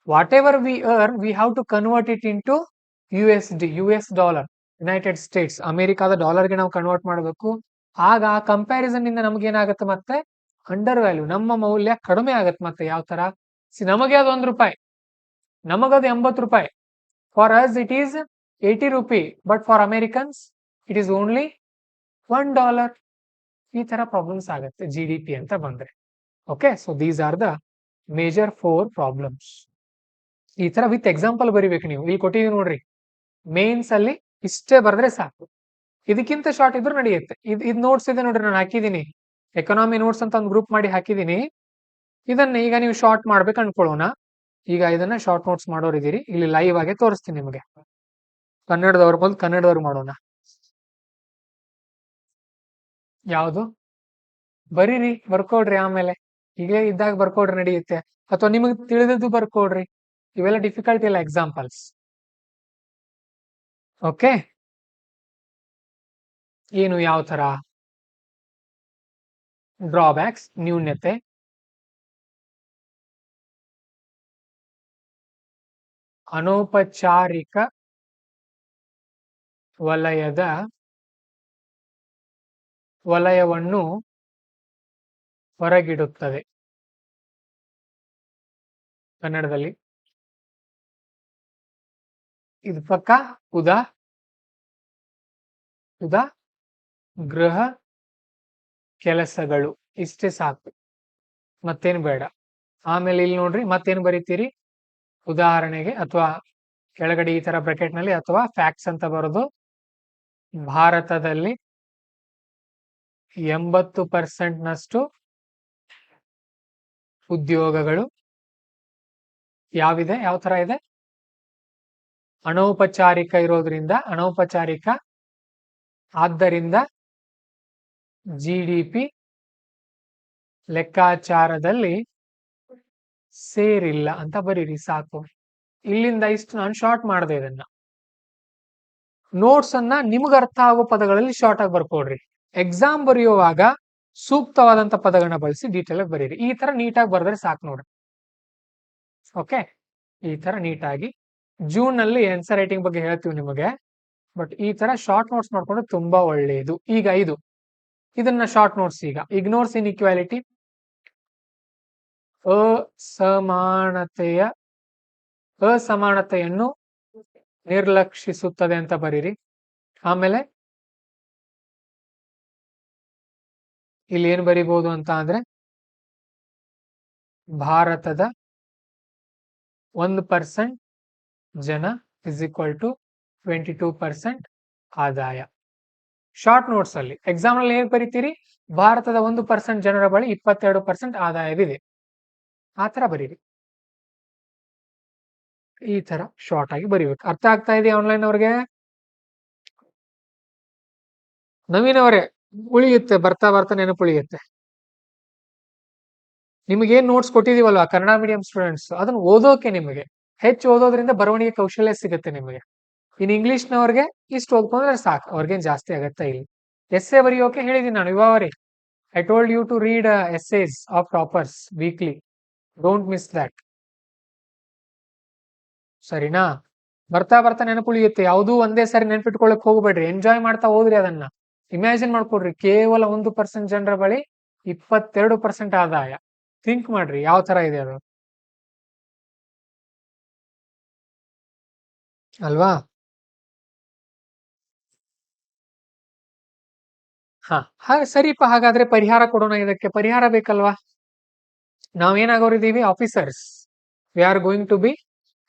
Whatever we earn, we have to convert it into USD, US dollar, United States, ಅಮೆರಿಕಾದ ಡಾಲರ್ಗೆ ನಾವು ಕನ್ವರ್ಟ್ ಮಾಡಬೇಕು. ಆಗ ಆ ಕಂಪ್ಯಾರಿಸನ್ ಇಂದ ನಮ್ಗೆ ಏನಾಗುತ್ತೆ, ಮತ್ತೆ ಅಂಡರ್ ವ್ಯಾಲ್ಯೂ, ನಮ್ಮ ಮೌಲ್ಯ ಕಡಿಮೆ ಆಗತ್ತೆ. ಮತ್ತೆ ಯಾವ ತರ? ನಮಗೆ ಅದು ₹1, ನಮಗದು ₹80. For us it is ₹80, but for Americans it is only $1. ಈ ತರ ಪ್ರಾಬ್ಲಮ್ಸ್ ಆಗತ್ತೆ GDP ಅಂತ ಬಂದ್ರೆ. Okay, so these are the major 4 problems. ಈ ತರ ವಿತ್ ಎಕ್ಸಾಂಪಲ್ ಬರಿಬೇಕು ನೀವು. ಇಲ್ಲಿ ಕೊಟ್ಟಿದೀನಿ ನೋಡ್ರಿ, ಮೇನ್ಸ್ ಅಲ್ಲಿ ಇಷ್ಟೇ ಬರೆದ್ರೆ ಸಾಕು. ಇದಕ್ಕಿಂತ ಶಾರ್ಟ್ ಇದ್ರೂ ನಡೆಯುತ್ತೆ. ಇದು ನೋಟ್ಸ್ ಇದೆ ನೋಡ್ರಿ, ನಾನು ಹಾಕಿದೀನಿ. ಎಕನಾಮಿ ನೋಟ್ಸ್ ಅಂತ ಒಂದು ಗ್ರೂಪ್ ಮಾಡಿ ಹಾಕಿದೀನಿ. ಇದನ್ನ ಈಗ ನೀವು ಶಾರ್ಟ್ ಮಾಡ್ಬೇಕು ಅನ್ಕೊಳ್ಳೋಣ. ಈಗ ಇದನ್ನ ಶಾರ್ಟ್ ನೋಟ್ಸ್ ಮಾಡೋರಿದ್ದೀರಿ, ಇಲ್ಲಿ ಲೈವ್ ಆಗಿ ತೋರಿಸ್ತೀನಿ ನಿಮಗೆ. ಕನ್ನಡದವ್ರ ಮೊದಲು ಕನ್ನಡದವ್ರು ಮಾಡೋಣ. ಯಾವುದು? ಬರೀರಿ, ಬರ್ಕೊಡ್ರಿ. ಆಮೇಲೆ ಈಗಲೇ ಇದ್ದಾಗ ಬರ್ಕೊಡ್ರಿ, ನಡೆಯುತ್ತೆ. ಅಥವಾ ನಿಮಗೆ ತಿಳಿದದ್ದು ಬರ್ಕೊಡ್ರಿ. ಇವೆಲ್ಲ ಡಿಫಿಕಲ್ಟ್ ಇಲ್ಲ, ಎಕ್ಸಾಂಪಲ್ಸ್. ಓಕೆ, ಏನು ಯಾವ ತರ? ಡ್ರಾಬ್ಯಾಕ್ಸ್, ನ್ಯೂನ್ಯತೆ, ಅನೌಪಚಾರಿಕ ವಲಯವನ್ನು ಹೊರಗಿಡುತ್ತದೆ. ಕನ್ನಡದಲ್ಲಿ ಇದು ಪಕ್ಕ ಉದಾ ಗೃಹ ಕೆಲಸಗಳು. ಇಷ್ಟೇ ಸಾಕು, ಮತ್ತೇನು ಬೇಡ. ಆಮೇಲೆ ಇಲ್ಲಿ ನೋಡ್ರಿ, ಮತ್ತೇನು ಬರೀತೀರಿ? ಉದಾಹರಣೆಗೆ ಅಥವಾ ಕೆಳಗಡೆ ಈ ತರ ಬ್ರಾಕೆಟ್ ನಲ್ಲಿ ಅಥವಾ ಫ್ಯಾಕ್ಟ್ಸ್ ಅಂತ ಬರೋದು. ಭಾರತದಲ್ಲಿ 80% ನಷ್ಟು ಉದ್ಯೋಗಗಳು ಯಾವಿದೆ? ಯಾವ ತರ ಇದೆ? ಅನೌಪಚಾರಿಕ ಇರೋದ್ರಿಂದ, ಅನೌಪಚಾರಿಕ. ಆದ್ದರಿಂದ GDP ಲೆಕ್ಕಾಚಾರದಲ್ಲಿ ಸೇರಿಲ್ಲ ಅಂತ ಬರೀರಿ, ಸಾಕು. ಇಲ್ಲಿಂದ ಇಷ್ಟು ನಾನು ಶಾರ್ಟ್ ಮಾಡಿದೆ. ಇದನ್ನ ನೋಟ್ಸ್ ಅನ್ನ ನಿಮ್ಗೆ ಅರ್ಥ ಆಗೋ ಪದಗಳಲ್ಲಿ ಶಾರ್ಟ್ ಆಗಿ ಬರ್ಕೊಡ್ರಿ. ಎಕ್ಸಾಮ್ ಬರೆಯುವಾಗ ಸೂಕ್ತವಾದಂತ ಪದಗಳನ್ನ ಬಳಸಿ ಡೀಟೇಲ್ ಆಗಿ ಬರೀರಿ. ಈ ತರ ನೀಟಾಗಿ ಬರೆದ್ರೆ ಸಾಕು ನೋಡ್ರಿ. ಓಕೆ, ಈ ತರ ನೀಟಾಗಿ. ಜೂನ್ ನಲ್ಲಿ ಆನ್ಸರ್ ರೈಟಿಂಗ್ ಬಗ್ಗೆ ಹೇಳ್ತೀವಿ ನಿಮಗೆ, ಬಟ್ ಈ ತರ ಶಾರ್ಟ್ ನೋಟ್ಸ್ ಮಾಡ್ಕೊಂಡು ತುಂಬಾ ಒಳ್ಳೆಯದು. ಈಗ ಇದನ್ನ ಶಾರ್ಟ್ ನೋಟ್ಸ್. ಈಗ ಇಗ್ನೋರ್ಸ್ ಇನ್ಇಕ್ವಾಲಿಟಿ, ಅಸಮಾನತೆಯನ್ನು ನಿರ್ಲಕ್ಷಿಸುತ್ತದೆ ಅಂತ ಬರೀರಿ. ಆಮೇಲೆ ಇಲ್ಲಿ ಏನು ಬರಿಬಹುದು ಅಂತ ಅಂದ್ರೆ, ಭಾರತದ 1% ಜನ = 22% ಆದಾಯ. ಶಾರ್ಟ್ ನೋಟ್ಸ್ ಅಲ್ಲಿ ಎಕ್ಸಾಮ್ ಅಲ್ಲಿ ಹೇಗೆ ಬರೀತೀರಿ? ಭಾರತದ 1% ಜನರ ಬಳಿ 22% ಆದಾಯವಿದೆ. ಆ ತರ ಬರೀರಿ. ಈ ತರ ಶಾರ್ಟ್ ಆಗಿ ಬರೀಬೇಕು. ಅರ್ಥ ಆಗ್ತಾ ಇದೆಯಾ ಆನ್ಲೈನ್ ಅವ್ರಿಗೆ? ನವೀನ್ ಅವರೇ, ಉಳಿಯುತ್ತೆ, ಬರ್ತಾ ಬರ್ತಾ ನೆನಪುಳಿಯುತ್ತೆ. ನಿಮಗೇನ್ ನೋಟ್ಸ್ ಕೊಟ್ಟಿದೀವಲ್ವಾ ಕನ್ನಡ ಮೀಡಿಯಂ ಸ್ಟೂಡೆಂಟ್ಸ್, ಅದನ್ನ ಓದೋಕೆ ನಿಮಗೆ ಹೆಚ್ಚು ಓದೋದ್ರಿಂದ ಬರವಣಿಗೆ ಕೌಶಲ್ಯ ಸಿಗುತ್ತೆ ನಿಮಗೆ. ಇನ್ ಇಂಗ್ಲಿಷ್ನವ್ರಿಗೆ ಇಷ್ಟು ಓದ್ಕೊಂಡ್ರೆ ಸಾಕು, ಅವ್ರಿಗೇನ್ ಜಾಸ್ತಿ ಆಗತ್ತೆ ಇಲ್ಲಿ. ಎಸ್ಸೆ ಬರೆಯೋಕೆ ಹೇಳಿದೀನಿ ನಾನು ಇವಾವರಿ. I told you to read essays of toppers weekly. Don't miss that. ಸರಿನಾ? ಬರ್ತಾ ಬರ್ತಾ ನೆನಪುಳಿಯುತ್ತೆ. ಯಾವುದೂ ಒಂದೇ ಸಾರಿ ನೆನ್ಪಿಟ್ಕೊಳಕ್ ಹೋಗ್ಬೇಡ್ರಿ. ಎಂಜಾಯ್ ಮಾಡ್ತಾ ಹೋದ್ರಿ ಅದನ್ನ. ಇಮ್ಯಾಜಿನ್ ಮಾಡ್ಕೊಡ್ರಿ, ಕೇವಲ 1% ಜನರ ಬಳಿ 22% ಆದಾಯ. ಥಿಂಕ್ ಮಾಡ್ರಿ ಯಾವ ತರ ಇದೆ ಅದು, ಅಲ್ವಾ? ಸರಿಪ, ಹಾಗಾದ್ರೆ ಪರಿಹಾರ ಕೊಡೋಣ. ಇದಕ್ಕೆ ಪರಿಹಾರ ಬೇಕಲ್ವಾ? ನಾವೇನಾಗೋರಿದ್ದೀವಿ? Officers. We are going to be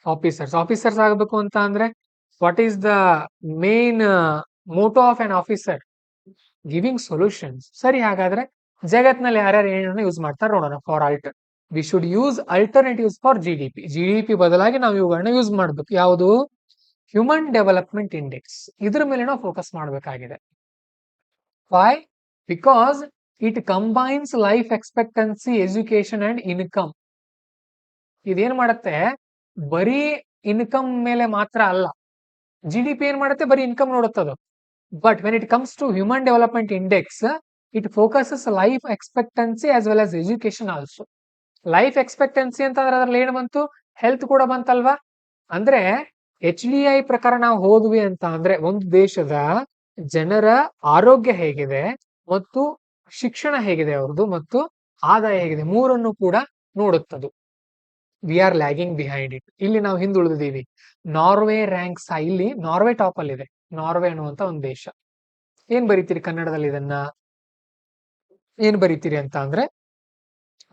officers. Officers ಆಗಬೇಕು ಅಂತ ಅಂದ್ರೆ what is the main motto of an officer? Giving solutions. ಸರಿ, ಹಾಗಾದ್ರೆ ಜಗತ್ನಲ್ಲಿ ಯಾರ್ಯಾರು ಏನನ್ನ ಯೂಸ್ ಮಾಡ್ತಾರೆ ನೋಡೋಣ. For alter we should use alternatives for GDP. GDP ಬದಲಾಗಿ ನಾವು ಇವುಗಳನ್ನ ಯೂಸ್ ಮಾಡ್ಬೇಕು. ಯಾವುದು? Human development index. ಇದ್ರ ಮೇಲೆ ನಾವು ಫೋಕಸ್ ಮಾಡಬೇಕಾಗಿದೆ. Why? Because it combines life expectancy, education and income. ಇದೇನ್ ಮಾಡುತ್ತೆ? ಬರೀ ಇನ್ಕಮ್ ಮೇಲೆ ಮಾತ್ರ ಅಲ್ಲ. GDP ಏನ್ ಮಾಡುತ್ತೆ? ಬರೀ ಇನ್ಕಮ್ ನೋಡುತ್ತದು. But when it comes to human development index, it focuses life expectancy as well as education also. Life expectancy ಅಂತಂದ್ರೆ ಅದ್ರಲ್ಲಿ ಏನು ಬಂತು? ಹೆಲ್ತ್ ಕೂಡ ಬಂತಲ್ವಾ? ಅಂದ್ರೆ HDI ಪ್ರಕಾರ ನಾವು ಹೋದ್ವಿ ಅಂತ ಅಂದ್ರೆ ಒಂದು ದೇಶದ ಜನರ ಆರೋಗ್ಯ ಹೇಗಿದೆ ಮತ್ತು ಶಿಕ್ಷಣ ಹೇಗಿದೆ ಅವ್ರದ್ದು ಮತ್ತು ಆದಾಯ ಹೇಗಿದೆ, ಮೂರನ್ನು ಕೂಡ ನೋಡುತ್ತದು. We are lagging behind it. ಇಲ್ಲಿ ನಾವು ಹಿಂದುಳಿದಿದ್ದೀವಿ. ನಾರ್ವೆ ರ್ಯಾಂಕ್ಸ್, ಇಲ್ಲಿ ನಾರ್ವೆ ಟಾಪ್ ಅಲ್ಲಿ ಇದೆ. ನಾರ್ವೆ ಅನ್ನುವಂತ ಒಂದು ದೇಶ. ಏನ್ ಬರೀತೀರಿ ಕನ್ನಡದಲ್ಲಿ ಇದನ್ನ? ಏನ್ ಬರೀತೀರಿ ಅಂತ ಅಂದ್ರೆ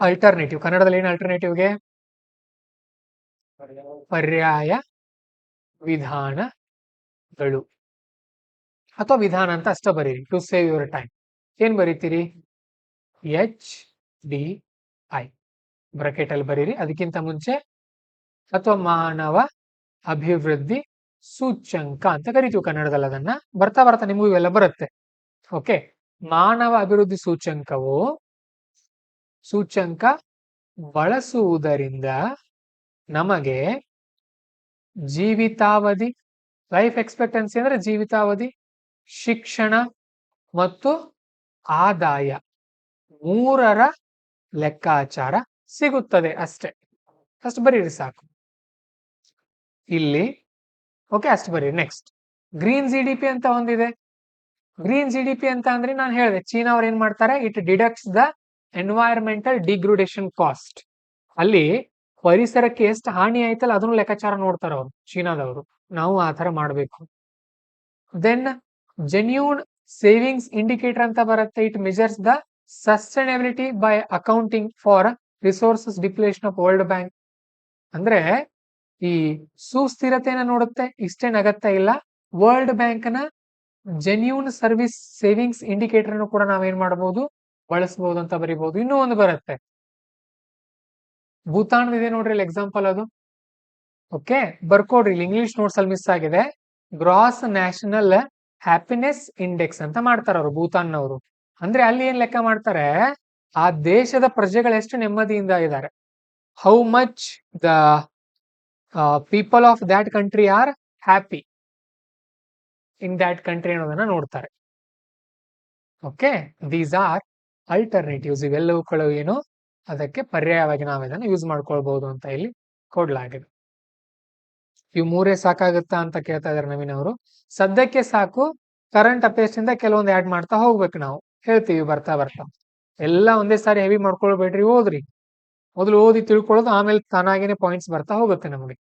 ಅಲ್ಟರ್ನೇಟಿವ್. ಕನ್ನಡದಲ್ಲಿ ಏನು ಅಲ್ಟರ್ನೇಟಿವ್ಗೆ? ಪರ್ಯಾಯ ವಿಧಾನಗಳು ಅಥವಾ ವಿಧಾನ ಅಂತ ಅಷ್ಟ ಬರೀರಿ, ಟು ಸೇವ್ ಯುವರ್ ಟೈಮ್. ಏನ್ ಬರೀತೀರಿ? HDI ಬ್ರಾಕೆಟ್ ಅಲ್ಲಿ ಬರೀರಿ. ಅದಕ್ಕಿಂತ ಮುಂಚೆ ಅಥವಾ ಮಾನವ ಅಭಿವೃದ್ಧಿ ಸೂಚ್ಯಂಕ ಅಂತ ಕರಿತೀವಿ ಕನ್ನಡದಲ್ಲಿ. ಅದನ್ನ ಬರ್ತಾ ಬರ್ತಾ ನಿಮಗೂ ಇವೆಲ್ಲ ಬರುತ್ತೆ. ಓಕೆ, ಮಾನವ ಅಭಿವೃದ್ಧಿ ಸೂಚ್ಯಂಕ ಬಳಸುವುದರಿಂದ ನಮಗೆ ಜೀವಿತಾವಧಿ, ಲೈಫ್ ಎಕ್ಸ್ಪೆಕ್ಟೆನ್ಸಿ ಅಂದ್ರೆ ಜೀವಿತಾವಧಿ, ಶಿಕ್ಷಣ ಮತ್ತು ಆದಾಯ ಮೂರರ ಲೆಕ್ಕಾಚಾರ ಸಿಗುತ್ತದೆ. ಅಷ್ಟೇ, ಅಷ್ಟು ಬರೀರಿ ಸಾಕು ಇಲ್ಲಿ. ಓಕೆ, ಅಷ್ಟು ಬರೀರಿ. ನೆಕ್ಸ್ಟ್ ಗ್ರೀನ್ GDP ಅಂತ ಒಂದಿದೆ. ಗ್ರೀನ್ GDP ಅಂತ ಅಂದ್ರೆ ನಾನು ಹೇಳಿದೆ, ಚೀನಾ ಅವ್ರು ಏನ್ ಮಾಡ್ತಾರೆ? It deducts the environmental degradation cost. ಅಲ್ಲಿ ಪರಿಸರಕ್ಕೆ ಎಷ್ಟು ಹಾನಿ ಆಯ್ತಲ್ಲ ಅದನ್ನು ಲೆಕ್ಕಾಚಾರ ನೋಡ್ತಾರೆ ಅವರು, ಚೀನಾದವರು. ನಾವು ಆ ತರ ಮಾಡ್ಬೇಕು. ದೆನ್ ಜೆನ್ಯೂನ್ ಸೇವಿಂಗ್ಸ್ ಇಂಡಿಕೇಟರ್ ಅಂತ ಬರುತ್ತೆ. It measures the sustainability by accounting for resources depletion of world bank. ಅಂದ್ರೆ ಈ ಸುಸ್ಥಿರತೆನ ನೋಡುತ್ತೆ. ಇಷ್ಟೇನ್ ಅಗತ್ಯ ಇಲ್ಲ. ವರ್ಲ್ಡ್ ಬ್ಯಾಂಕ್ ನ ಜೆನ್ಯೂನ್ ಸರ್ವಿಸ್ ಸೇವಿಂಗ್ಸ್ ಇಂಡಿಕೇಟರ್ ಕೂಡ ನಾವೇನ್ ಮಾಡಬಹುದು? ಬಳಸಬಹುದು ಅಂತ ಬರೀಬಹುದು. ಇನ್ನೂ ಒಂದು ಬರುತ್ತೆ, ಭೂತಾನ್ ಇದೆ ನೋಡ್ರಿ ಇಲ್ಲಿ ಎಕ್ಸಾಂಪಲ್ ಅದು. ಓಕೆ, ಬರ್ಕೊಡ್ರಿ. ಇಲ್ಲಿ ಇಂಗ್ಲಿಷ್ ನೋಟ್ಸ್ ಅಲ್ಲಿ ಮಿಸ್ ಆಗಿದೆ. ಗ್ರಾಸ್ ನ್ಯಾಷನಲ್ ಹ್ಯಾಪಿನೆಸ್ ಇಂಡೆಕ್ಸ್ ಅಂತ ಮಾಡ್ತಾರೆ ಅವರು, ಭೂತಾನ್ನವರು. ಅಂದ್ರೆ ಅಲ್ಲಿ ಏನ್ ಲೆಕ್ಕ ಮಾಡ್ತಾರೆ? ಆ ದೇಶದ ಪ್ರಜೆಗಳು ಎಷ್ಟು ನೆಮ್ಮದಿಯಿಂದ ಇದ್ದಾರೆ, how much the people of that country are happy in that country ಅನ್ನೋದನ್ನ ನೋಡ್ತಾರೆ. Okay, these are alternatives. ಇವೆಲ್ಲವುಗಳು ಏನು? ಅದಕ್ಕೆ ಪರ್ಯಾಯವಾಗಿ ನಾವು ಇದನ್ನು ಯೂಸ್ ಮಾಡ್ಕೊಳ್ಬಹುದು ಅಂತ ಇಲ್ಲಿ ಕೊಡ್ಲಾಗಿದೆ. ಇವು ಮೂರೇ ಸಾಕಾಗುತ್ತಾ ಅಂತ ಕೇಳ್ತಾ ಇದಾರೆ ನವೀನ್ ಅವರು. ಸದ್ಯಕ್ಕೆ ಸಾಕು. ಕರೆಂಟ್ ಅಫೇರ್ಸ್ ಇಂದ ಕೆಲವೊಂದು ಆಡ್ ಮಾಡ್ತಾ ಹೋಗ್ಬೇಕು. ನಾವು ಹೇಳ್ತೀವಿ ಬರ್ತಾ ಬರ್ತಾ. ಎಲ್ಲ ಒಂದೇ ಸಾರಿ ಹೆವಿ ಮಾಡ್ಕೊಳ್ಬೇಡ್ರಿ. ಓದ್ರಿ, ಮೊದಲು ಓದಿ ತಿಳ್ಕೊಳ್ಳೋದು, ಆಮೇಲೆ ತಾನಾಗೇನೆ ಪಾಯಿಂಟ್ಸ್ ಬರ್ತಾ ಹೋಗುತ್ತೆ ನಮಗೆ.